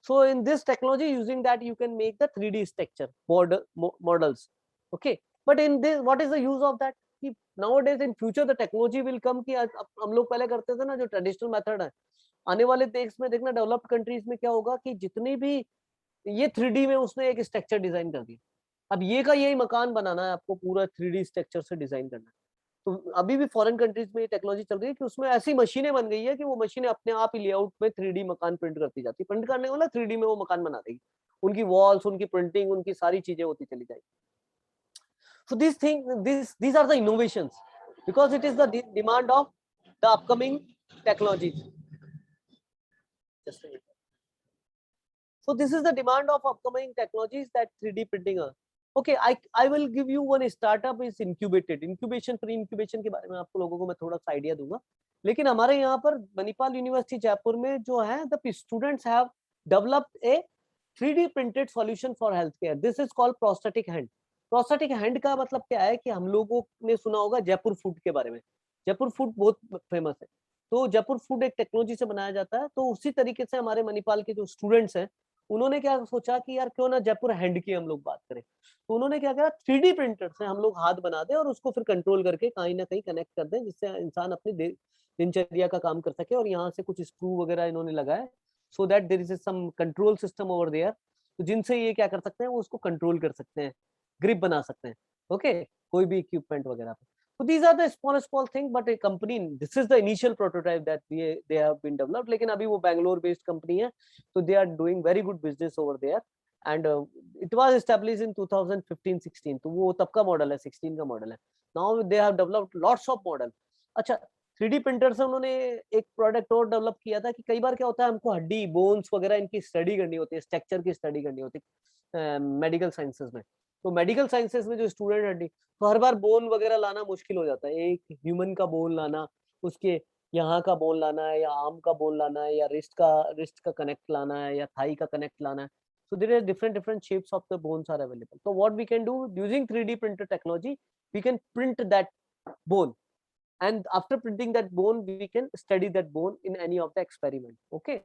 Speaker 1: So in this technology, using that you can make the 3D structure models. Okay, but in this what is the use of that? कि nowadays in future the technology will come कि हम लोग पहले करते थे ना जो traditional method है, आने वाले देश में देखना डेवलप्ड कंट्रीज में क्या होगा कि जितनी भी ये 3D में उसने एक स्ट्रक्चर डिजाइन कर दिया, अब ये का यही मकान बनाना है आपको, पूरा 3D स्ट्रक्चर से डिजाइन करना है। तो अभी भी फॉरेन कंट्रीज में ये टेक्नोलॉजी चल रही है कि उसमें ऐसी मशीनें बन गई है कि वो मशीनें अपने आप ही लेआउट में 3D मकान प्रिंट करती जाती है, प्रिंट करने वाला 3D में वो मकान बना देगी, उनकी वॉल्स, उनकी प्रिंटिंग, उनकी सारी चीजें होती चली जाएगी। So these are the innovations because it is the demand of the upcoming technologies. Just a minute. So this is the demand of upcoming technologies that 3D printing are. Okay, I will give you one startup is incubated. Incubation pre incubation के बारे में आपको लोगों को मैं थोड़ा सा idea दूंगा। लेकिन हमारे यहाँ पर मणिपाल यूनिवर्सिटी जयपुर में जो है, the students have developed a 3D printed solution for healthcare. This is called prosthetic hand. Prosthetic hand का मतलब क्या है कि हम लोगों ने सुना होगा जयपुर फूड के बारे में। जयपुर फूड बहुत फेमस है, तो जयपुर फूड एक टेक्नोलॉजी से बनाया जाता है। तो उसी तरीके से हमारे मणिपाल के जो स्टूडेंट्स हैं, उन्होंने क्या सोचा कि यार क्यों ना जयपुर हैंड की हम लोग बात करें। तो उन्होंने क्या करा, 3D प्रिंटर से हम लोग हाथ बना दें और उसको फिर कंट्रोल करके कहीं ना कहीं कनेक्ट कर दें, जिससे इंसान अपनी दिनचर्या का काम कर सके। और यहाँ से कुछ स्क्रू वगैरह इन्होंने लगाए, so that there is some control system over there, तो जिनसे ये क्या कर सकते हैं, वो उसको कंट्रोल कर सकते हैं, ग्रिप बना सकते हैं। ओके, कोई भी इक्विपमेंट वगैरह पे। So these are the small thing, but a company, this is the initial prototype that they have been developed. लेकिन अभी वो बैंगलोर बेस्ड कंपनी है, तो they are doing very good business over there, and it was established in 2015-16, तो वो तब का model है, 16 का मॉडल है। Now they have developed lots of model. अच्छा, 3D प्रिंटर से उन्होंने एक प्रोडक्ट और डेवलप किया था कि कई बार क्या होता है, हमको हड्डी, बोन्स वगैरह इनकी स्टडी करनी होती है, स्ट्रक्चर की स्टडी करनी होती है मेडिकल साइंसेज में। तो मेडिकल साइंसेज में जो स्टूडेंट हड्डी, तो हर बार बोन वगैरह लाना मुश्किल हो जाता है। एक ह्यूमन का बोन लाना, उसके यहाँ का बोन लाना है, या आर्म का बोन लाना है, या रिस्ट का कनेक्ट लाना है, या थाई का कनेक्ट लाना है। So there are different shapes of the bones are available. So what we can do using 3D printer technology, we can print that bone, and after printing that bone, we can study that bone in any of the experiment. Okay,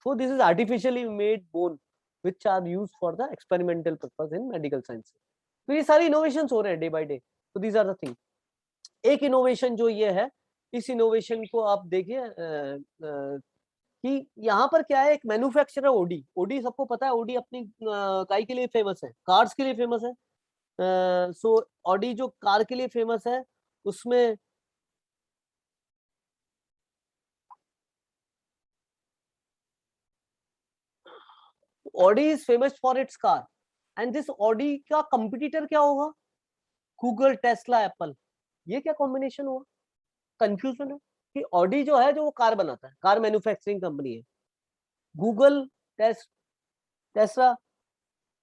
Speaker 1: so this is artificially made bone which are used for the experimental purpose in medical science. तो ये सारे innovations हो रहे हैं day by day. तो these are the thing. एक innovation जो ये है, इस इनोवेशन को आप देखिए कि यहाँ पर क्या है, एक मैन्युफैक्चरर ओडी। ओडी सबको पता है, ओडी अपनी काय के लिए फेमस है, कार्स के लिए फेमस है। सो ऑडी जो कार के लिए फेमस है, उसमें Audi is famous for its car, and this Audi का कंपटीटर क्या होगा, गूगल, टेस्ला, एप्पल। ये क्या कॉम्बिनेशन हुआ, कंफ्यूजन है कि ऑडी जो है, जो वो कार बनाता है, कार मैन्युफैक्चरिंग कंपनी है, गूगल, टेस्ला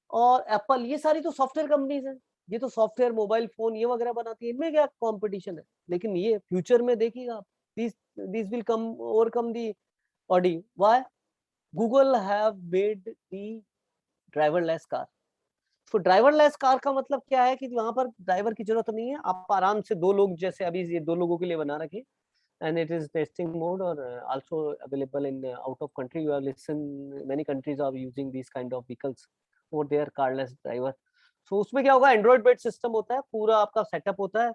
Speaker 1: और एप्पल, ये सारी तो सॉफ्टवेयर कंपनीज हैं। ये तो सॉफ्टवेयर, मोबाइल फोन ये वगैरह बनाती है, इनमें क्या कंपटीशन है। लेकिन ये फ्यूचर में देखिएगा आप, this will come overcome the Audi. Why? Google have made the driverless car. तो ड्राइवरलेस कार का मतलब क्या है कि वहां पर ड्राइवर की जरूरत नहीं है, आप आराम से दो लोग, जैसे अभी ये दो लोगों के लिए बना रखी, and it is testing mode or also available in out of country. You have listened, many countries are using these kind of vehicles for their carless driver. So उसमें क्या होगा, एंड्रॉइड बेस्ड सिस्टम होता है, पूरा आपका setup होता है,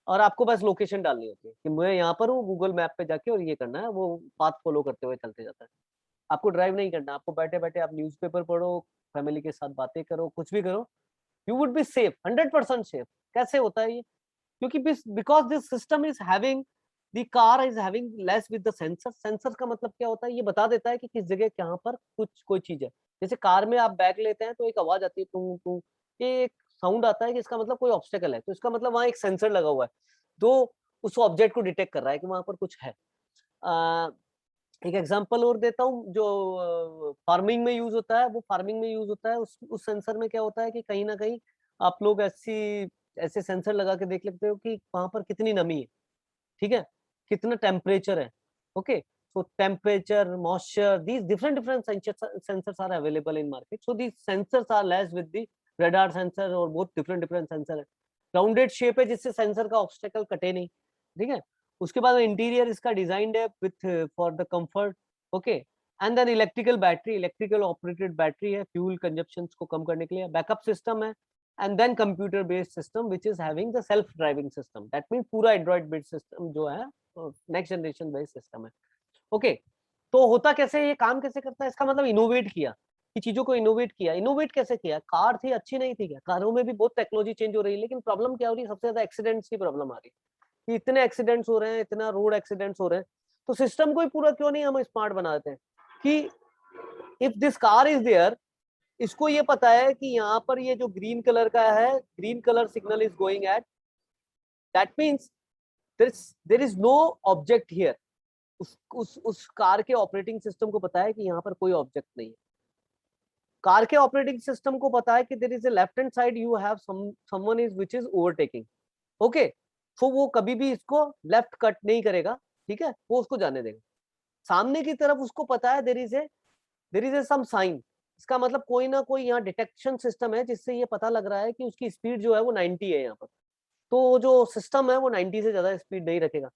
Speaker 1: और आपको बस लोकेशन डालनी होती है कि मैं यहाँ पर हूँ, गूगल मैप पे जाके और ये करना है, वो पाथ फॉलो करते हुए चलते जाता है। आपको ड्राइव नहीं करना, आपको बैठे बैठे आप न्यूज़पेपर पढ़ो, फैमिली के साथ बातें करो, कुछ भी करो, you would be safe, 100% safe. कैसे होता है ये? क्योंकि because this system is having, the car is having less with the sensor. Sensor का मतलब क्या होता है? ये बता देता है कि किस जगह कहाँ पर कुछ कोई चीज है। जैसे कार में आप बैग लेते हैं तो एक आवाज आती है, टू टू, ये एक साउंड आता है कि इसका मतलब कोई ऑब्स्टेकल है, तो इसका मतलब वहां एक सेंसर लगा हुआ है, तो उस ऑब्जेक्ट को डिटेक्ट कर रहा है कि वहां पर कुछ है। एक एग्जांपल और देता हूँ, जो फार्मिंग में यूज होता है, वो फार्मिंग में यूज होता है। उस सेंसर में क्या होता है कि कहीं ना कहीं आप लोग ऐसे सेंसर लगा के देख लेते हो कि वहां पर कितनी नमी है, ठीक है, कितना टेम्परेचर है। Okay, so temperature, moisture, these different sensors are available in market. So these sensors are less with the radar sensor, और बहुत different sensor है। राउंडेड शेप है जिससे सेंसर का ऑब्स्टेकल कटे नहीं, ठीक है। उसके बाद इंटीरियर इसका डिजाइंड है with for the comfort. Okay, and then electrical operated battery है, फ्यूल कंजप्शन को कम करने के लिए। बैकअप सिस्टम है, and then computer based system which is having the self driving system. That mean पूरा एंड्रॉइड बेस्ड सिस्टम जो है, नेक्स्ट जनरेशन बेस्ड सिस्टम है। ओके, तो होता कैसे, ये काम कैसे करता है? इसका मतलब इनोवेट किया, कि चीजों को इनोवेट किया। इनोवेट कैसे किया? कार थी, अच्छी नहीं थी क्या? कारों में भी बहुत टेक्नोलॉजी चेंज हो रही है, लेकिन प्रॉब्लम क्या हो रही है? सबसे ज्यादा एक्सीडेंट्स की प्रॉब्लम आ रही है, कि इतने एक्सीडेंट्स हो रहे हैं, इतना रोड एक्सीडेंट्स हो रहे हैं, तो सिस्टम को ही पूरा क्यों नहीं हम स्मार्ट बना देते हैं कि if this car is there, इसको ये पता है कि यहाँ पर ये जो ग्रीन कलर का है, green colour signal is going at, that means there is no object here. उस कार के ऑपरेटिंग सिस्टम को पता है कि यहाँ पर कोई ऑब्जेक्ट नहीं है। कार के ऑपरेटिंग सिस्टम को पता है कि there is a left hand side, you have someone is which is overtaking. Okay, तो वो कभी भी इसको लेफ्ट कट नहीं करेगा, ठीक है, वो उसको जाने देगा। सामने की तरफ उसको पता है there is a some sign. इसका मतलब कोई ना कोई यहाँ डिटेक्शन सिस्टम है जिससे ये पता लग रहा है कि उसकी स्पीड जो है वो 90 है यहाँ पर, तो जो सिस्टम है वो 90 से ज्यादा स्पीड नहीं रखेगा।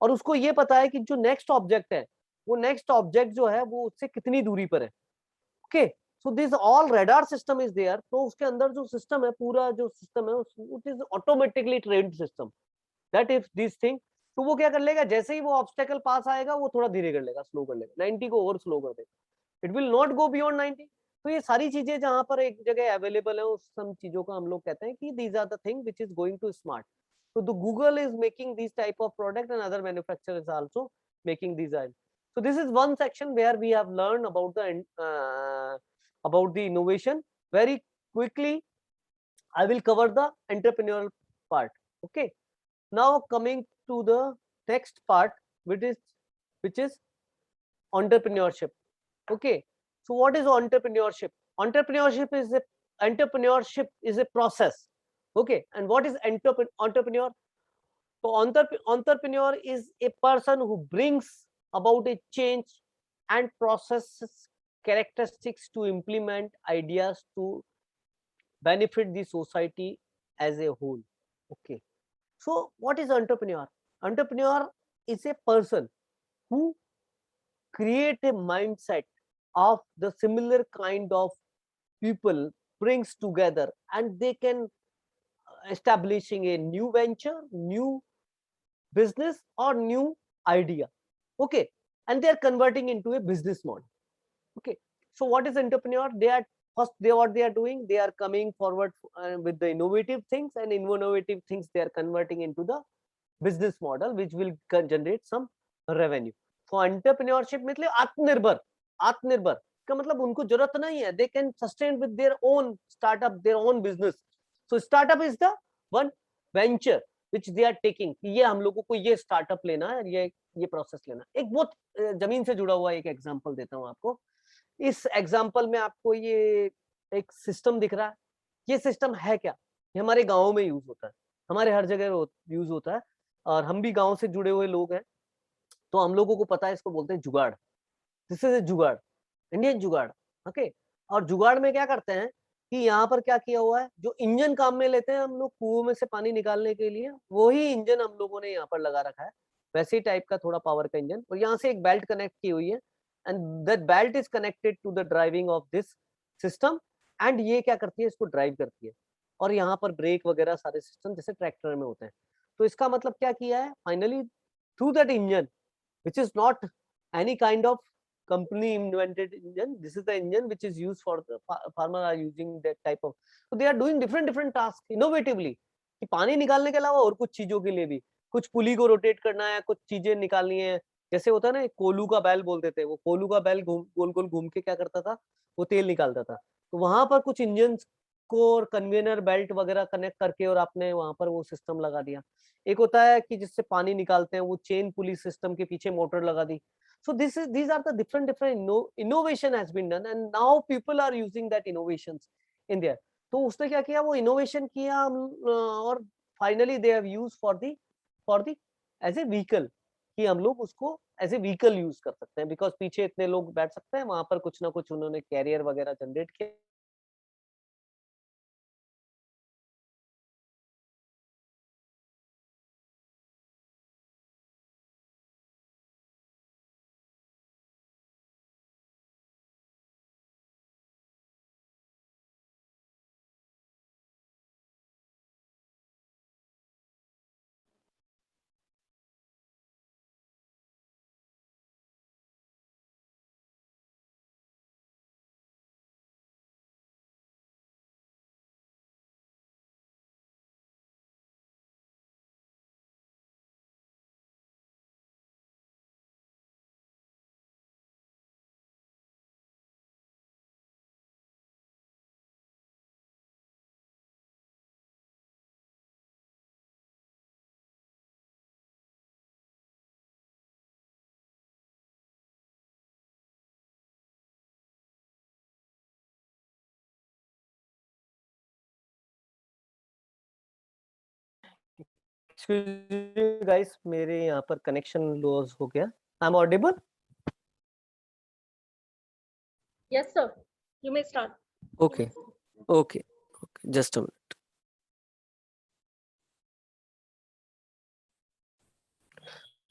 Speaker 1: और उसको ये पता है कि जो नेक्स्ट ऑब्जेक्ट है, वो नेक्स्ट ऑब्जेक्ट जो है वो उससे कितनी दूरी पर है। Okay, so this all radar system is there. तो उसके अंदर जो सिस्टम है, पूरा जो सिस्टम है, it is automatically trained system, that if this thing. तो वो क्या कर लेगा, जैसे ही वो ऑब्स्टेकल पास आएगा, वो थोड़ा धीरे कर लेगा, स्लो कर लेगा, 90 को और स्लो कर देगा, it will not go beyond 90। तो ये सारी चीजें जहां पर एक जगह अवेलेबल है, उस सब चीजों का हम लोग कहते हैं कि these are the thing which is going to smart. So the Google is making these type of product, and other manufacturers also making design. So this is one section where we have learned about the innovation. Very quickly, I will cover the entrepreneurial part. Okay. Now coming to the next part, which is entrepreneurship. Okay. So what is entrepreneurship? Entrepreneurship is a process. Okay, and what is entrepreneur? So entrepreneur is a person who brings about a change and processes characteristics to implement ideas to benefit the society as a whole. Okay, so what is entrepreneur? Entrepreneur is a person who create a mindset of the similar kind of people, brings together, and they can establishing a new venture, new business, or new idea. Okay, and they are converting into a business model. Okay, so what is entrepreneur? What they are doing, they are coming forward with the innovative things, and innovative things they are converting into the business model which will generate some revenue. So entrepreneurship मतलब आत्मनिर्भर का मतलब उनको जरूरत नहीं है, they can sustain with their own startup, their own business. So startup is the one venture which they are taking, ये हम लोगों को ये स्टार्टअप लेना है, ये प्रोसेस लेना। एक बहुत जमीन से जुड़ा हुआ एक एग्जांपल देता हूँ आपको। इस एग्जांपल में आपको ये एक सिस्टम दिख रहा है। ये सिस्टम है क्या? ये हमारे गाँव में यूज होता है, हमारे हर जगह यूज होता है, और हम भी गाँव से जुड़े हुए लोग हैं, तो हम लोगों को पता है, इसको बोलते हैं जुगाड़। दिस इज ए जुगाड़, इंडियन जुगाड़। ओके, और जुगाड़ में क्या करते हैं कि यहाँ पर क्या किया हुआ है, जो इंजन काम में लेते हैं हम लोग कुओं में से पानी निकालने के लिए, वही इंजन हम लोगों ने यहाँ पर लगा रखा है, वैसे ही टाइप का थोड़ा पावर का इंजन, और यहाँ से एक बेल्ट कनेक्ट की हुई है, and that belt is connected to the driving of this system, and ये क्या करती है, इसको ड्राइव करती है। और यहाँ पर ब्रेक वगैरह सारे सिस्टम जैसे ट्रैक्टर में होते हैं। तो इसका मतलब क्या किया है, finally through that engine which is not any kind of company invented engine. This is the engine which is used for the farmer are using that type of. So they are doing different tasks innovatively. कि पानी निकालने के अलावा और कुछ चीजों के लिए भी, कुछ पुली को रोटेट करना है, कुछ चीजें निकालनी है। जैसे होता है ना, कोलू का बैल बोलते थे, वो कोलू का बैल गोल गोल घूम के क्या करता था, वो तेल निकालता था। तो वहां पर कुछ इंजन को और कन्वेयर बेल्ट वगैरह कनेक्ट करके और आपने वहां पर वो सिस्टम लगा दिया। एक होता है कि जिससे पानी निकालते हैं, वो चेन पुली सिस्टम के पीछे मोटर लगा दी। So these are the different innovation has been done, and now people are using that innovations in there. तो उसने क्या किया, वो innovation किया और finally they have used for the as a vehicle, कि हम लोग उसको as a vehicle use कर सकते हैं, because पीछे इतने लोग बैठ सकते हैं, वहां पर कुछ ना कुछ उन्होंने कैरियर वगैरह जनरेट किया। गाइस, मेरे यहाँ पर कनेक्शन लॉस हो गया। I am audible?
Speaker 2: Yes, sir. You may start.
Speaker 1: Okay. Okay. Okay. Just a minute.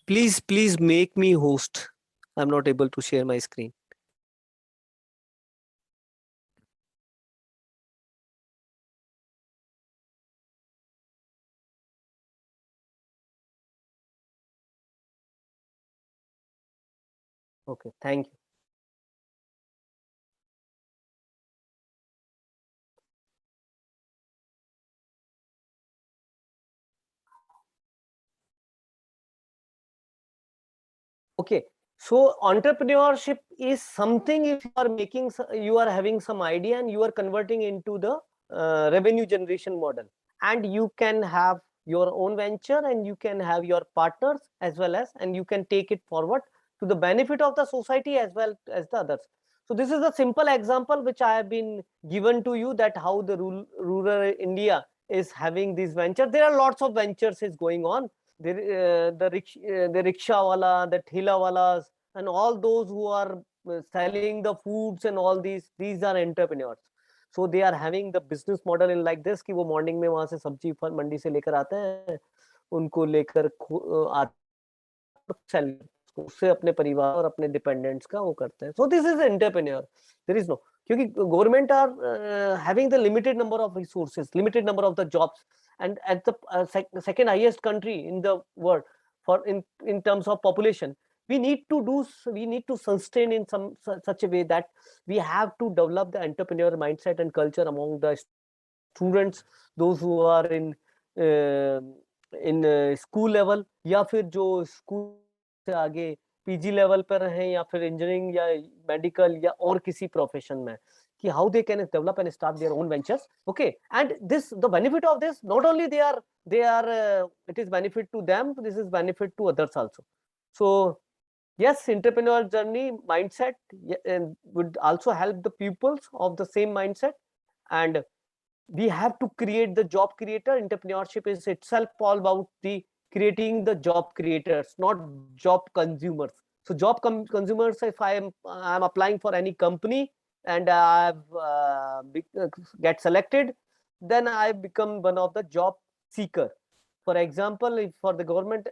Speaker 1: Please make me host. I'm not able to share my screen. Okay. Thank you. Okay. So entrepreneurship is something, if you are making, you are having some idea and you are converting into the revenue generation model, and you can have your own venture and you can have your partners as well as, and you can take it forward to the benefit of the society as well as the others. So this is a simple example which I have been given to you, that how the rural India is having this venture. There are lots of ventures is going on. The rickshaw wala, the thela walas, and all those who are selling the foods and all these are entrepreneurs. So they are having the business model in like this, कि वो morning में वहां से सब्जी फल मंडी से लेकर आते हैं, उनको लेकर sell, उससे अपने परिवार और अपने डिपेंडेंट्स का वो करते हैं. So this is entrepreneur. There is no, क्योंकि government are having the limited number of resources, limited number of the jobs, and at the second highest country in the world for in terms of population, we need to sustain in some such a way that we have to develop the entrepreneur mindset and culture among the students, those who are in school level, या फिर जो school से आगे PG level पर हैं, या फिर engineering या मेडिकल या और किसी प्रोफेशन में, कि how they can develop and start their own ventures. Okay, and this, the benefit of this, not only they are it is benefit to them, this is benefit to others also. So yes, entrepreneurial journey mindset would also help the pupils of the same mindset, and we have to create the job creator. Entrepreneurship is itself all about the creating the job creators, not job consumers. So job consumers, if I'm applying for any company and I've get selected, then I become one of the job seeker. For example, if for the government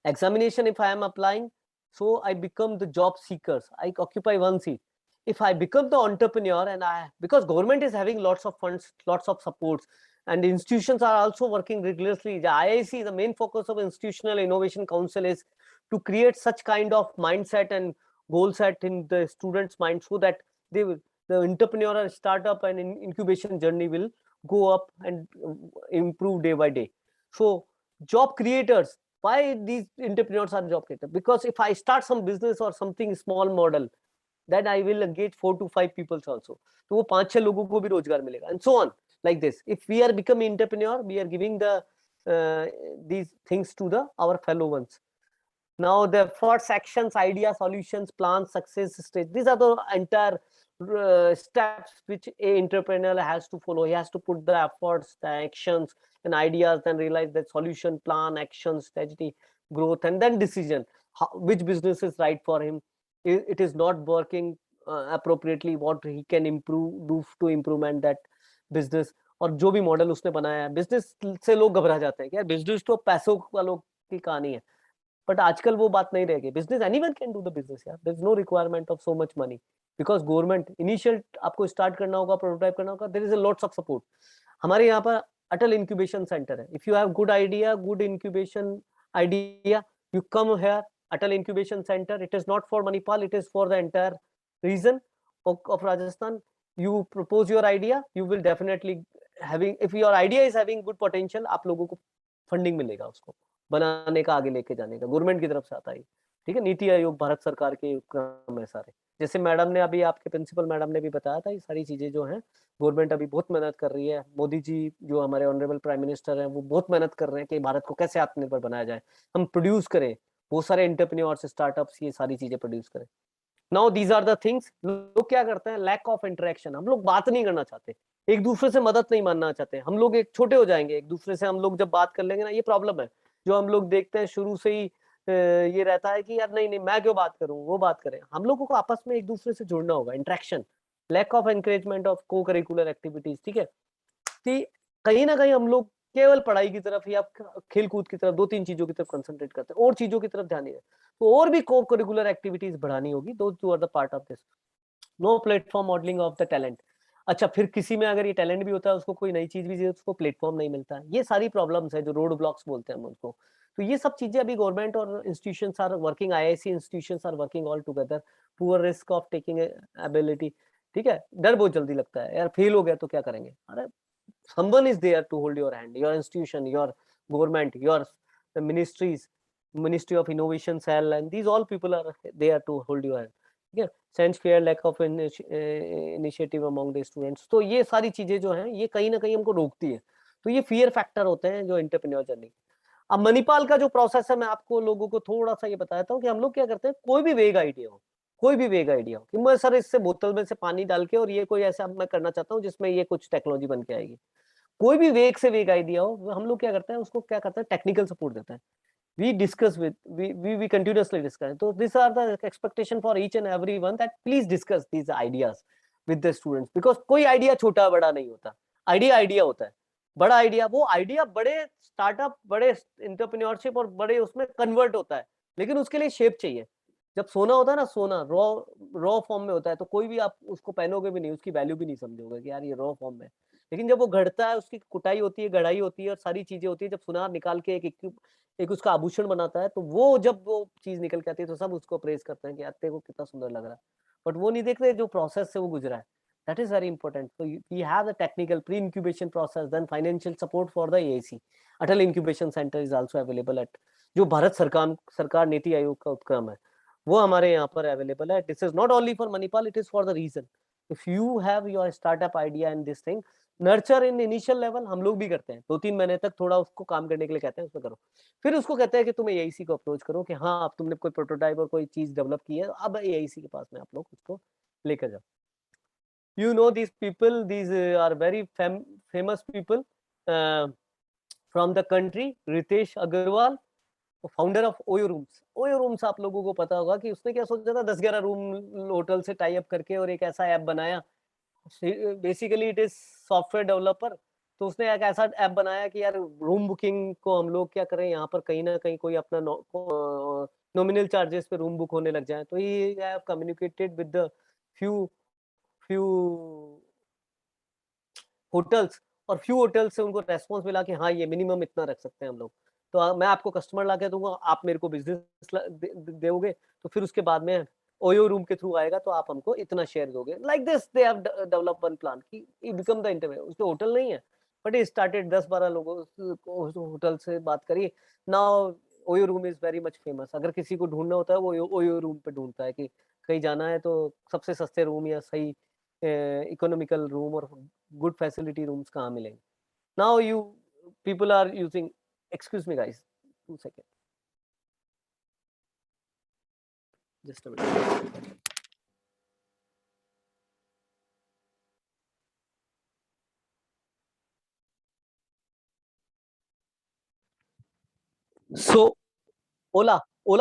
Speaker 1: examination, if I am applying, so I become the job seekers, I occupy one seat. If I become the entrepreneur, and because government is having lots of funds, lots of supports, and institutions are also working rigorously. The IIC, the main focus of Institutional Innovation Council is to create such kind of mindset and goal set in the students' mind, so that they will, the entrepreneurial startup and incubation journey will go up and improve day by day. So job creators, why these entrepreneurs are job creators? Because if I start some business or something small model, then I will engage 4 to 5 people also. तो वो 5-6 लोगों को भी रोजगार मिलेगा, and so on, like this. If we are becoming entrepreneur, we are giving the these things to the our fellow ones. Now the first actions, idea, solutions, plans, success stage. These are the entire steps which a entrepreneur has to follow. He has to put the efforts, the actions, and ideas, then realize the solution, plan, action, strategy, growth, and then decision. Which business is right for him? It is not working appropriately. What he can improve, do to improvement that business. और जो भी model उसने बनाया है, business से लोग घबरा जाते हैं कि यार बिजनेस तो पैसों वालों की कहानी है. बट आजकल वो बात नहीं रह गई. Business anyone can do the business यार. There is no requirement of so much money, because government initial आपको स्टार्ट करना होगा, प्रोटोटाइप करना होगा. There is a lots of support. हमारे यहाँ पर अटल इंक्यूबेशन सेंटर है. If you have good idea, good incubation idea, you come here, Atal Incubation Center. It is not for Manipal, it is for the entire region of Rajasthan. You propose your idea, you will definitely having, if your idea is having good potential, आप लोगों को funding मिलेगा उसको बनाने का, आगे लेके जाने का. गवर्नमेंट की तरफ से आता है, ठीक है. नीति आयोग, भारत सरकार के उपक्रम है सारे. जैसे मैडम ने अभी, आपके प्रिंसिपल मैडम ने भी बताया था, ये सारी चीजें जो हैं गवर्नमेंट अभी बहुत मेहनत कर रही है. मोदी जी जो हमारे ऑनरेबल प्राइम मिनिस्टर हैं, वो बहुत मेहनत कर रहे हैं कि भारत को कैसे आत्मनिर्भर बनाया जाए, हम प्रोड्यूस करें, बहुत सारे एंटरप्रेन्योर्स, स्टार्टअप्स, ये सारी चीजें प्रोड्यूस करें. Now these are the things. लोग क्या करते हैं, लैक ऑफ इंटरेक्शन. हम लोग बात नहीं करना चाहते, एक दूसरे से मदद नहीं मांगना चाहते. हम लोग एक छोटे हो जाएंगे एक दूसरे से. हम लोग जब बात कर लेंगे ना, ये प्रॉब्लम है जो हम लोग देखते हैं शुरू से ही. ये रहता है कि यार नहीं नहीं, मैं क्यों बात करूं, वो बात करें. हम लोगों को आपस में एक दूसरे से जुड़ना होगा. Interaction, lack of encouragement of cocurricular activities, ठीक है. कहीं ना कहीं हम लोग केवल पढ़ाई की तरफ या खेल कूद की तरफ, 2-3 चीजों की तरफ कंसंट्रेट करते हैं, और चीजों की तरफ ध्यान नहीं है. तो और भी को करिकुलर एक्टिविटीज बढ़ानी होगी. Those two are the part of this. No platform modelling of the talent. अच्छा, फिर किसी में अगर ये टैलेंट भी होता है, उसको कोई नई चीज भी चाहिए, उसको प्लेटफॉर्म नहीं मिलता. ये सारी प्रॉब्लम्स है जो रोड ब्लॉक्स बोलते हैं हम उनको. तो ये सब चीजें अभी गवर्नमेंट और institutions are working, IIC institutions are working all together. Poor risk of taking ability, ठीक है. डर बहुत जल्दी लगता है यार, फेल हो गया तो क्या करेंगे. अरे someone is there to hold your hand, your institution, your government, your ministries, Ministry of Innovation Cell, and these all people are there to hold your hand. ठीक है. Sense fair, lack of initiative among the students. तो ये सारी चीजें जो हैं, ये कहीं ना कहीं हमको रोकती है. तो ये फियर फैक्टर होते हैं जो एंटरप्रेन्योर जर्नी. अब मणिपाल का जो प्रोसेस है, मैं आपको लोगों को थोड़ा सा ये बताता हूँ कि हम लोग क्या करते हैं. कोई भी वेग आइडिया हो, कोई भी वेग आइडिया हो कि मैं सर इससे बोतल में से पानी डाल के और ये कोई ऐसा मैं करना चाहता हूँ जिसमें ये कुछ टेक्नोलॉजी बन के आएगी. कोई भी वेग से वेग आइडिया हो, हम लोग क्या करते हैं, उसको क्या करते हैं, टेक्निकल सपोर्ट देते हैं. we discuss with we continuously discuss. So these are the expectation for each and every one, that please discuss these ideas with the students, because कोई आइडिया छोटा बड़ा नहीं होता. आइडिया आइडिया होता है. बड़ा आइडिया, वो आइडिया बड़े स्टार्टअप, बड़े एंटरप्रेन्योरशिप और बड़े उसमें कन्वर्ट होता है, लेकिन उसके लिए शेप चाहिए. जब सोना होता है ना, सोना रॉ फॉर्म में होता है, तो कोई भी आप उसको पहनोगे भी नहीं, उसकी वैल्यू भी नहीं समझोगे कि यार ये रॉ फॉर्म में. लेकिन जब वो घड़ता है, उसकी कुटाई होती है, गढ़ाई होती है और सारी चीजें होती है, जब सुनार निकाल के एक उसका आभूषण बनाता है, तो वो जब वो चीज निकल के आती है, तो सब उसको प्रेज करते हैं कि यार तेरे को कितना सुंदर लग रहा है. बट वो नहीं देखते जो प्रोसेस से वो गुजरा है. That is very important. So we have the technical pre-incubation process, then financial support for the AIC. Atal Incubation Center is also available at, जो भारत सरकार नीति आयोग का उपक्रम है, वो हमारे यहाँ पर अवेलेबल है. This is not only for Manipal, it is for the region. If you have your startup idea in this thing, nurture in initial level हम लोग भी करते हैं. 2-3 महीने तक थोड़ा उसको काम करने के लिए कहते हैं, उसमें करो. फिर उसको कहते हैं कि तुम AIC को अप्रोच करो कि हाँ, अब तुमने कोई प्रोटोटाइप और कोई चीज डेवलप की है, अब AIC के पास में आप लोग उसको लेकर जाओ. You know these people, these are very famous people from the country. Ritesh Agarwal, founder of OYO rooms. OYO rooms आप लोगों को पता होगा कि उसने क्या सोचा था, 10-11 रूम होटल से टाई अप करके और एक ऐसा ऐप बनाया. Basically it is software developer. तो उसने एक ऐसा ऐप बनाया कि यार रूम बुकिंग को हम लोग क्या करें, यहाँ पर कहीं ना कहीं कोई अपना नॉमिनल चार्जेस पे रूम बुक होने लग जाए. तो ये have communicated with the few hotels और फ्यू होटल से उनको रेस्पॉन्स मिला कि हाँ ये मिनिमम इतना रख सकते हैं हम लोग, तो मैं आपको कस्टमर ला के दूंगा, आप मेरे को बिजनेस दोगे, तो फिर उसके बाद में ओयो रूम के थ्रू आएगा तो आप हमको इतना शेयर दोगे। Like this they have develop one plan कि बिकम द इंटरव्यू। उसमें होटल नहीं है बट it started 10-12 लोगों होटल से बात करी। Now OYO room is very much famous. अगर किसी को ढूंढना होता है वो ओयो रूम पे ढूंढता है कि कहीं जाना है तो सबसे सस्ते रूम या सही इकोनॉमिकल रूम और गुड फैसिलिटी रूम्स कहाँ मिलेंगे। Now you people are using, excuse me guys 2 second, just a minute. So Ola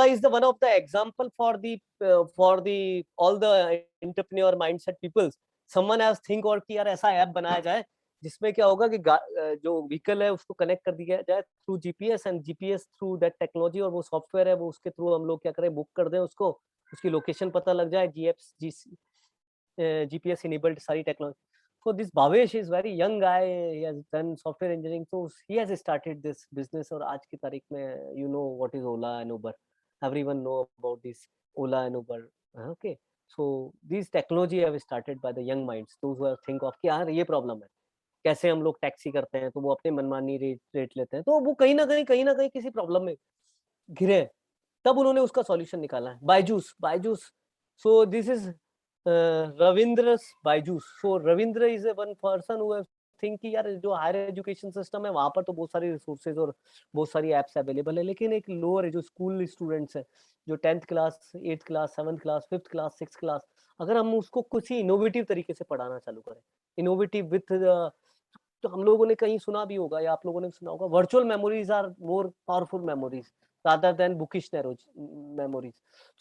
Speaker 1: is the one of the example for the all the entrepreneur mindset peoples. Someone has think और कि यार ऐसा app बनाया जाए जिसमें क्या होगा कि जो व्हीकल है उसको कनेक्ट कर दिया जाए through GPS, and GPS through that technology, और वो सॉफ्टवेयर है वो उसके थ्रू हम लोग क्या करें, बुक कर दें उसको, उसकी लोकेशन पता लग जाए, GPS enabled सारी technology. So this Bhavesh is very young guy. He has done software engineering, so he has started this business. और आज की तारीख में you know what is Ola and Uber. Everyone know about this Ola and Uber. Okay, so these technology have started by the young minds. Those who think of कि यार ये problem है, कैसे हम लोग टैक्सी करते हैं तो वो अपने मनमानी रेट लेते हैं, तो वो कहीं ना कहीं किसी प्रॉब्लम में घिरे हैं। तब उन्होंने उसका सॉल्यूशन निकाला है, बायजूस। सो this is Ravindra Byju's. So Ravindra is a one person who have think कि यार जो हायर एजुकेशन सिस्टम है वहां पर तो बहुत सारी रिसोर्सेज और बहुत सारी एप्स अवेलेबल है, लेकिन एक लोअर जो स्कूल स्टूडेंट्स है, जो 10th class, 8th class, 7th class, 5th class, 6th class, अगर हम उसको कुछ ही इनोवेटिव तरीके से पढ़ाना चालू करें, इनोवेटिव विथ, तो हम लोगों ने कहीं सुना भी होगा या आप लोगों ने सुना होगा, virtual memories are more powerful memories rather than bookish memories.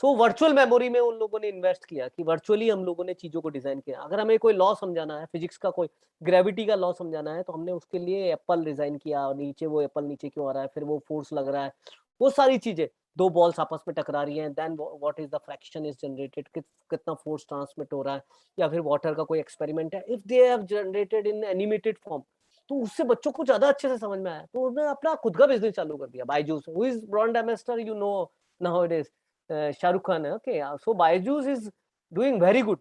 Speaker 1: So virtual memory में उन लोगों ने इन्वेस्ट किया कि वर्चुअली हम लोगों ने चीजों को डिजाइन किया। अगर हमें कोई लॉ समझाना है, फिजिक्स का कोई ग्रेविटी का लॉ समझाना है, तो हमने उसके लिए एप्पल डिजाइन किया, और नीचे वो एप्पल नीचे क्यों आ रहा है, फिर वो फोर्स लग रहा है, वो सारी चीजें, दो बॉल्स आपस में टकरा रही हैं, then what is the fraction is generated, कितना फोर्स ट्रांसमिट हो रहा है, या फिर वाटर का कोई एक्सपेरिमेंट है, if they have generated in animated form, तो उससे बच्चों को ज्यादा अच्छे से समझ में आया, तो उसने अपना खुद का बिजनेस चालू कर दिया। Byju's, who is brand ambassador, you know nowadays, Shahrukh Khan है। Okay, so Byju's is doing very good,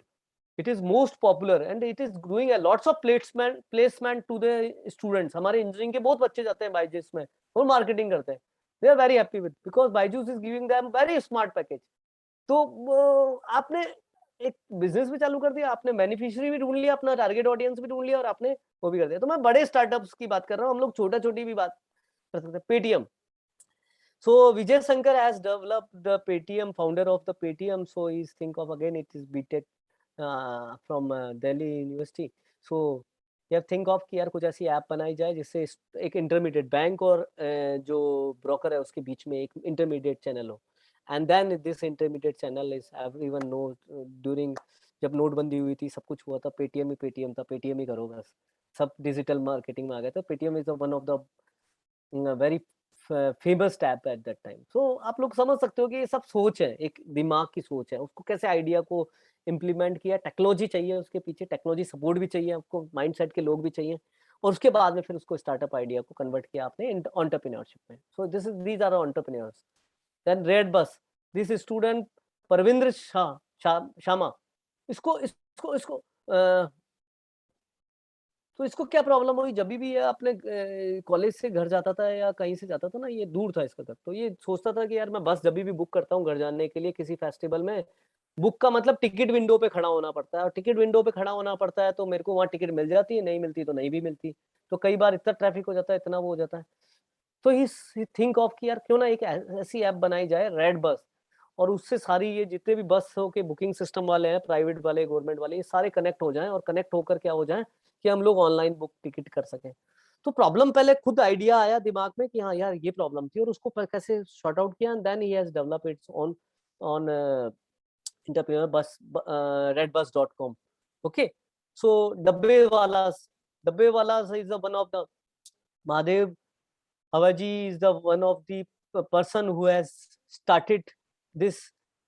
Speaker 1: it is most popular and it is doing a lots of placement to the students। हमारे इंजीनियरिंग के बहुत बच्चे जाते हैं बायजूस में और मार्केटिंग करते हैं, they are very happy with, because Byju's is giving them very smart package। तो आपने एक बिजनेस भी चालू कर दिया, आपने बेनिफिशियरी भी ढूंढ लिया, अपना टारगेट ऑडियंस भी ढूंढ लिया, और आपने वो भी कर दिया। तो मैं बड़े स्टार्टअप्स की बात कर रहा हूँ, हम लोग छोटा छोटी भी बात कर सकते हैं। Paytm, so Vijay Shankar has developed the Paytm, founder of the Paytm, so he's think of, again it is BTech from Delhi University। so you think of कि यार कुछ ऐसी ऐप बनाई जाए जिससे एक इंटरमीडिएट बैंक और जो ब्रोकर है उसके बीच में एक इंटरमीडिएट चैनल हो, and then this intermediate channel is everyone know, during जब नोटबंदी हुई थी, सब कुछ हुआ था, पेटीएम ही पेटीएम था, पेटीएम ही करो बस, सब डिजिटल मार्केटिंग में आ गए, तो Paytm is one of the very famous tap at that time. So आप लोग समझ सकते हो कि ये सब सोच है, एक दिमाग की सोच है, उसको कैसे आइडिया को इम्प्लीमेंट किया, टेक्नोलॉजी चाहिए उसके पीछे, टेक्नोलॉजी सपोर्ट भी चाहिए आपको, माइंडसेट के लोग भी चाहिए, और उसके बाद में फिर उसको स्टार्टअप आइडिया को कन्वर्ट किया आपने एंटरप्रेन्योरशिप में। So these are entrepreneurs. Then red bus, this student Parvinder Sharma, इसको इसको इसको तो इसको क्या प्रॉब्लम हुई, जब भी ये अपने कॉलेज से घर जाता था या कहीं से जाता था ना, ये दूर था इसका घर, तो ये सोचता था कि यार मैं बस जब भी बुक करता हूँ घर जाने के लिए किसी फेस्टिवल में, बुक का मतलब टिकट विंडो पे खड़ा होना पड़ता है, और टिकट विंडो पे खड़ा होना पड़ता है तो मेरे को वहाँ टिकट मिल जाती है, नहीं मिलती तो नहीं भी मिलती, तो कई बार इतना ट्रैफिक हो जाता है, इतना वो हो जाता है। तो ही थिंक ऑफ कि यार क्यों ना एक ऐसी ऐप बनाई जाए, रेड बस, और उससे सारी ये जितने भी बस हो के बुकिंग सिस्टम वाले हैं, प्राइवेट वाले, गवर्नमेंट वाले, ये सारे कनेक्ट हो जाएं, और कनेक्ट होकर क्या हो जाए कि हम लोग ऑनलाइन बुक टिकट कर सकें। तो प्रॉब्लम पहले खुद आइडिया आया दिमाग में कि हाँ यार ये प्रॉब्लम थी, और उसको कैसे सॉर्ट आउट किया, and then he has develop its own entrepreneur bus, redbus.com। Okay, so डब्बे वाला is one of the, Mahadev Havaji is the one of the person who has started this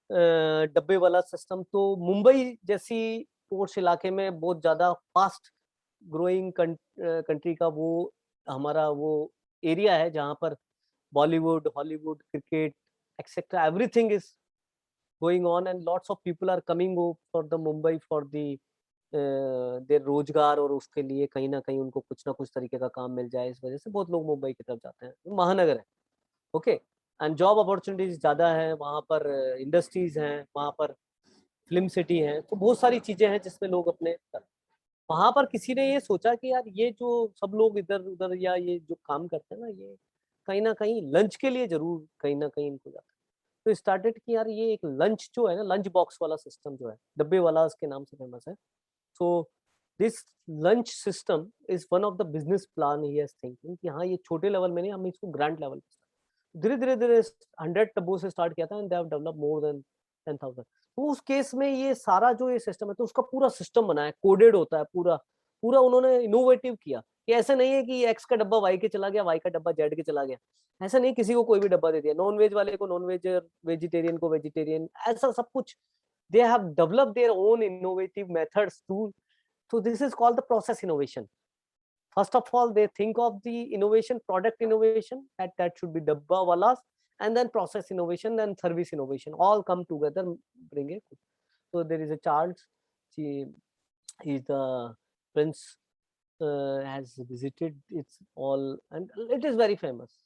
Speaker 1: डब्बे वाला सिस्टम। तो मुंबई जैसी पोर्ट्स इलाके में बहुत ज्यादा फास्ट ग्रोइंग कंट्री का वो हमारा वो एरिया है जहाँ पर Bollywood, Hollywood, cricket etcetera everything is going on and lots of people are coming for the Mumbai for the their रोजगार, और उसके लिए कहीं ना कहीं उनको कुछ ना कुछ तरीके का काम मिल जाए, इस वजह से बहुत लोग मुंबई की तरफ जाते हैं। महानगर है, ओके, एंड जॉब अपॉर्चुनिटीज ज्यादा है वहाँ पर, इंडस्ट्रीज हैं वहाँ पर, फिल्म सिटी है, तो बहुत सारी चीजें हैं जिसमें लोग अपने वहां पर किसी ने ये सोचा कि यार ये जो सब लोग इधर उधर या ये जो काम करते हैं ना, ये कहीं ना कहीं लंच के लिए जरूर कहीं ना कहीं इनको जाता है। तो स्टार्टेड कि यार ये एक लंच जो है ना, लंच बॉक्स वाला सिस्टम जो है, डब्बे वाला उसके नाम से फेमस है। So this lunch system is one of the business plan he has thinking कि हाँ ये छोटे लेवल में नहीं, हम इसको ग्रैंड लेवल पे धीरे धीरे धीरे 100 डब्बों से स्टार्ट किया था and they have developed more than 10,000। तो उस केस में ये सारा जो ये सिस्टम है, तो उसका पूरा सिस्टम बना है, कोडेड होता है पूरा पूरा, उन्होंने इनोवेटिव किया कि ऐसा नहीं है कि एक्स का डब्बा वाई के चला गया, वाई का डब्बा जेड के चला गया, ऐसा नहीं किसी को कोई भी डब्बा दे दिया, नॉन वेज वाले को नॉन वेज, वेजिटेरियन को वेजिटेरियन, ऐसा सब कुछ they have developed their own innovative methods to, so this is called the process innovation. First of all they think of the innovation, product innovation, that should be dabba walas, and then process innovation, then service innovation, all come together, bring it. So there is a Charles, he is the prince, has visited, it's all, and it is very famous.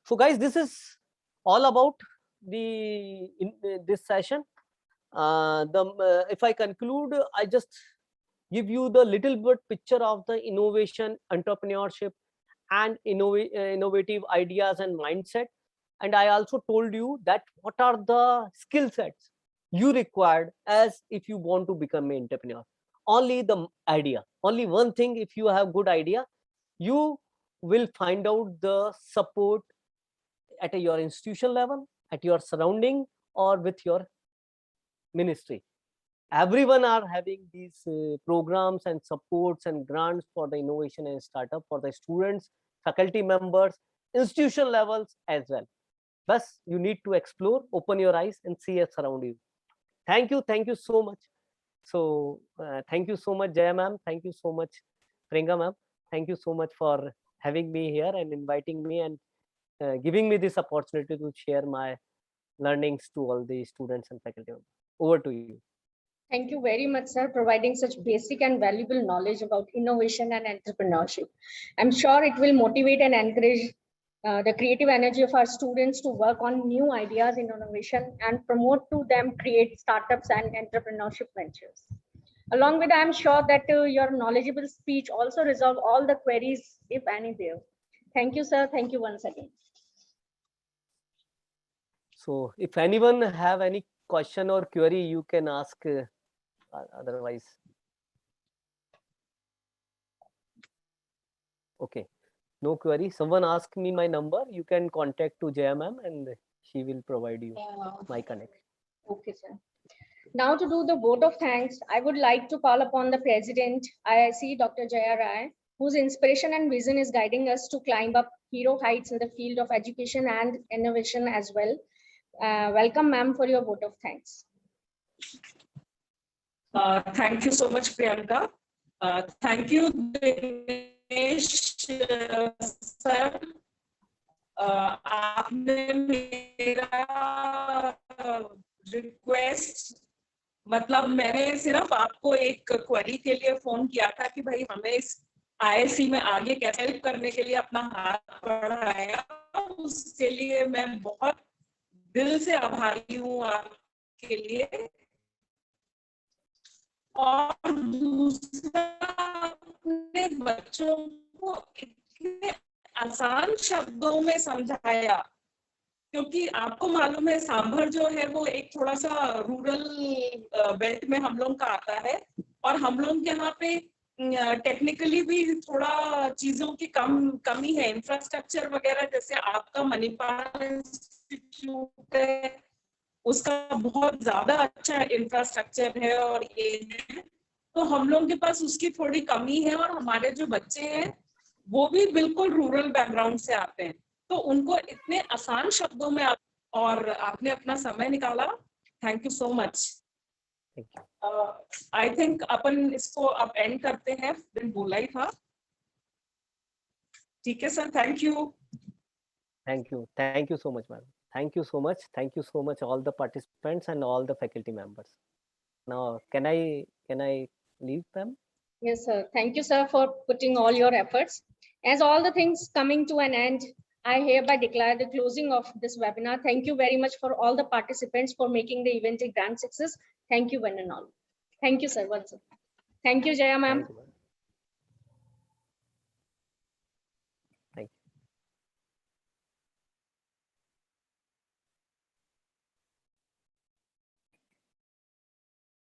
Speaker 1: So guys, this is all about this session. If I conclude, I just give you the little bit picture of the innovation, entrepreneurship, and innovative ideas and mindset. And I also told you that what are the skill sets you required as if you want to become an entrepreneur. Only the idea, only one thing, if you have good idea, you will find out the support at your institution level, at your surrounding, or with your ministry. Everyone are having these programs and supports and grants for the innovation and startup for the students, faculty members, institution levels as well. Thus, you need to explore, open your eyes, and see us around you. Thank you so much. So, thank you so much, Jaya ma'am. Thank you so much, Priyanka ma'am. Thank you so much for having me here and inviting me and giving me this opportunity to share my learnings to all the students and faculty members. Over to you.
Speaker 2: Thank you very much, sir, providing such basic and valuable knowledge about innovation and entrepreneurship. I'm sure it will motivate and encourage the creative energy of our students to work on new ideas in innovation and promote to them create startups and entrepreneurship ventures. Along with, I'm sure that your knowledgeable speech also resolve all the queries, if any there. Thank you, sir. Thank you once again.
Speaker 1: So if anyone have any question or query, you can ask, otherwise. Okay, no query. Someone asked me my number, you can contact to Jaya ma'am and she will provide you my connect.
Speaker 2: Okay, sir. Now to do the vote of thanks, I would like to call upon the President, IIC, Dr. Jaya Rai, whose inspiration and vision is guiding us to climb up hero heights in the field of education and innovation as well. Welcome, ma'am, for your vote of thanks.
Speaker 3: Thank you so much, Priyanka. Thank you, Dinesh sir. आपने मेरा request, मतलब मैंने सिर्फ आपको एक query के लिए phone किया था कि भाई हमें इस IIC में आगे कैसे हेल्प करने के लिए अपना हाथ बढ़ाया, उसके लिए मैं बहुत दिल से आभारी हूँ आपके लिए। और दूसरा, अपने बच्चों को इतने आसान शब्दों में समझाया, क्योंकि आपको मालूम है सांभर जो है वो एक थोड़ा सा रूरल बेल्ट में हम लोग का आता है, और हम लोग यहाँ पे टेक्निकली भी थोड़ा चीजों की कमी है, इंफ्रास्ट्रक्चर वगैरह, जैसे आपका मणिपाल इंस्टीट्यूट है उसका बहुत ज्यादा अच्छा इंफ्रास्ट्रक्चर है, और ये तो हम लोग के पास उसकी थोड़ी कमी है, और हमारे जो बच्चे हैं वो भी बिल्कुल रूरल बैकग्राउंड से आते हैं, तो उनको इतने आसान शब्दों में और आपने अपना समय निकाला, thank you so much.
Speaker 1: Thank you.
Speaker 3: I think अपन इसको अब एंड करते हैं, दिन बोला ही था। ठीक है sir, thank you.
Speaker 1: Thank you so much, madam. Thank you so much, all the participants and all the faculty members. Now, can I leave, ma'am?
Speaker 2: Yes, sir. Thank you, sir, for putting all your efforts. As all the things coming to an end, I hereby declare the closing of this webinar. Thank you very much for all the participants for making the event a grand success. Thank you, one and all. Thank you, sir. Once again. Thank you, Jaya, ma'am.
Speaker 1: Thank you, ma'am.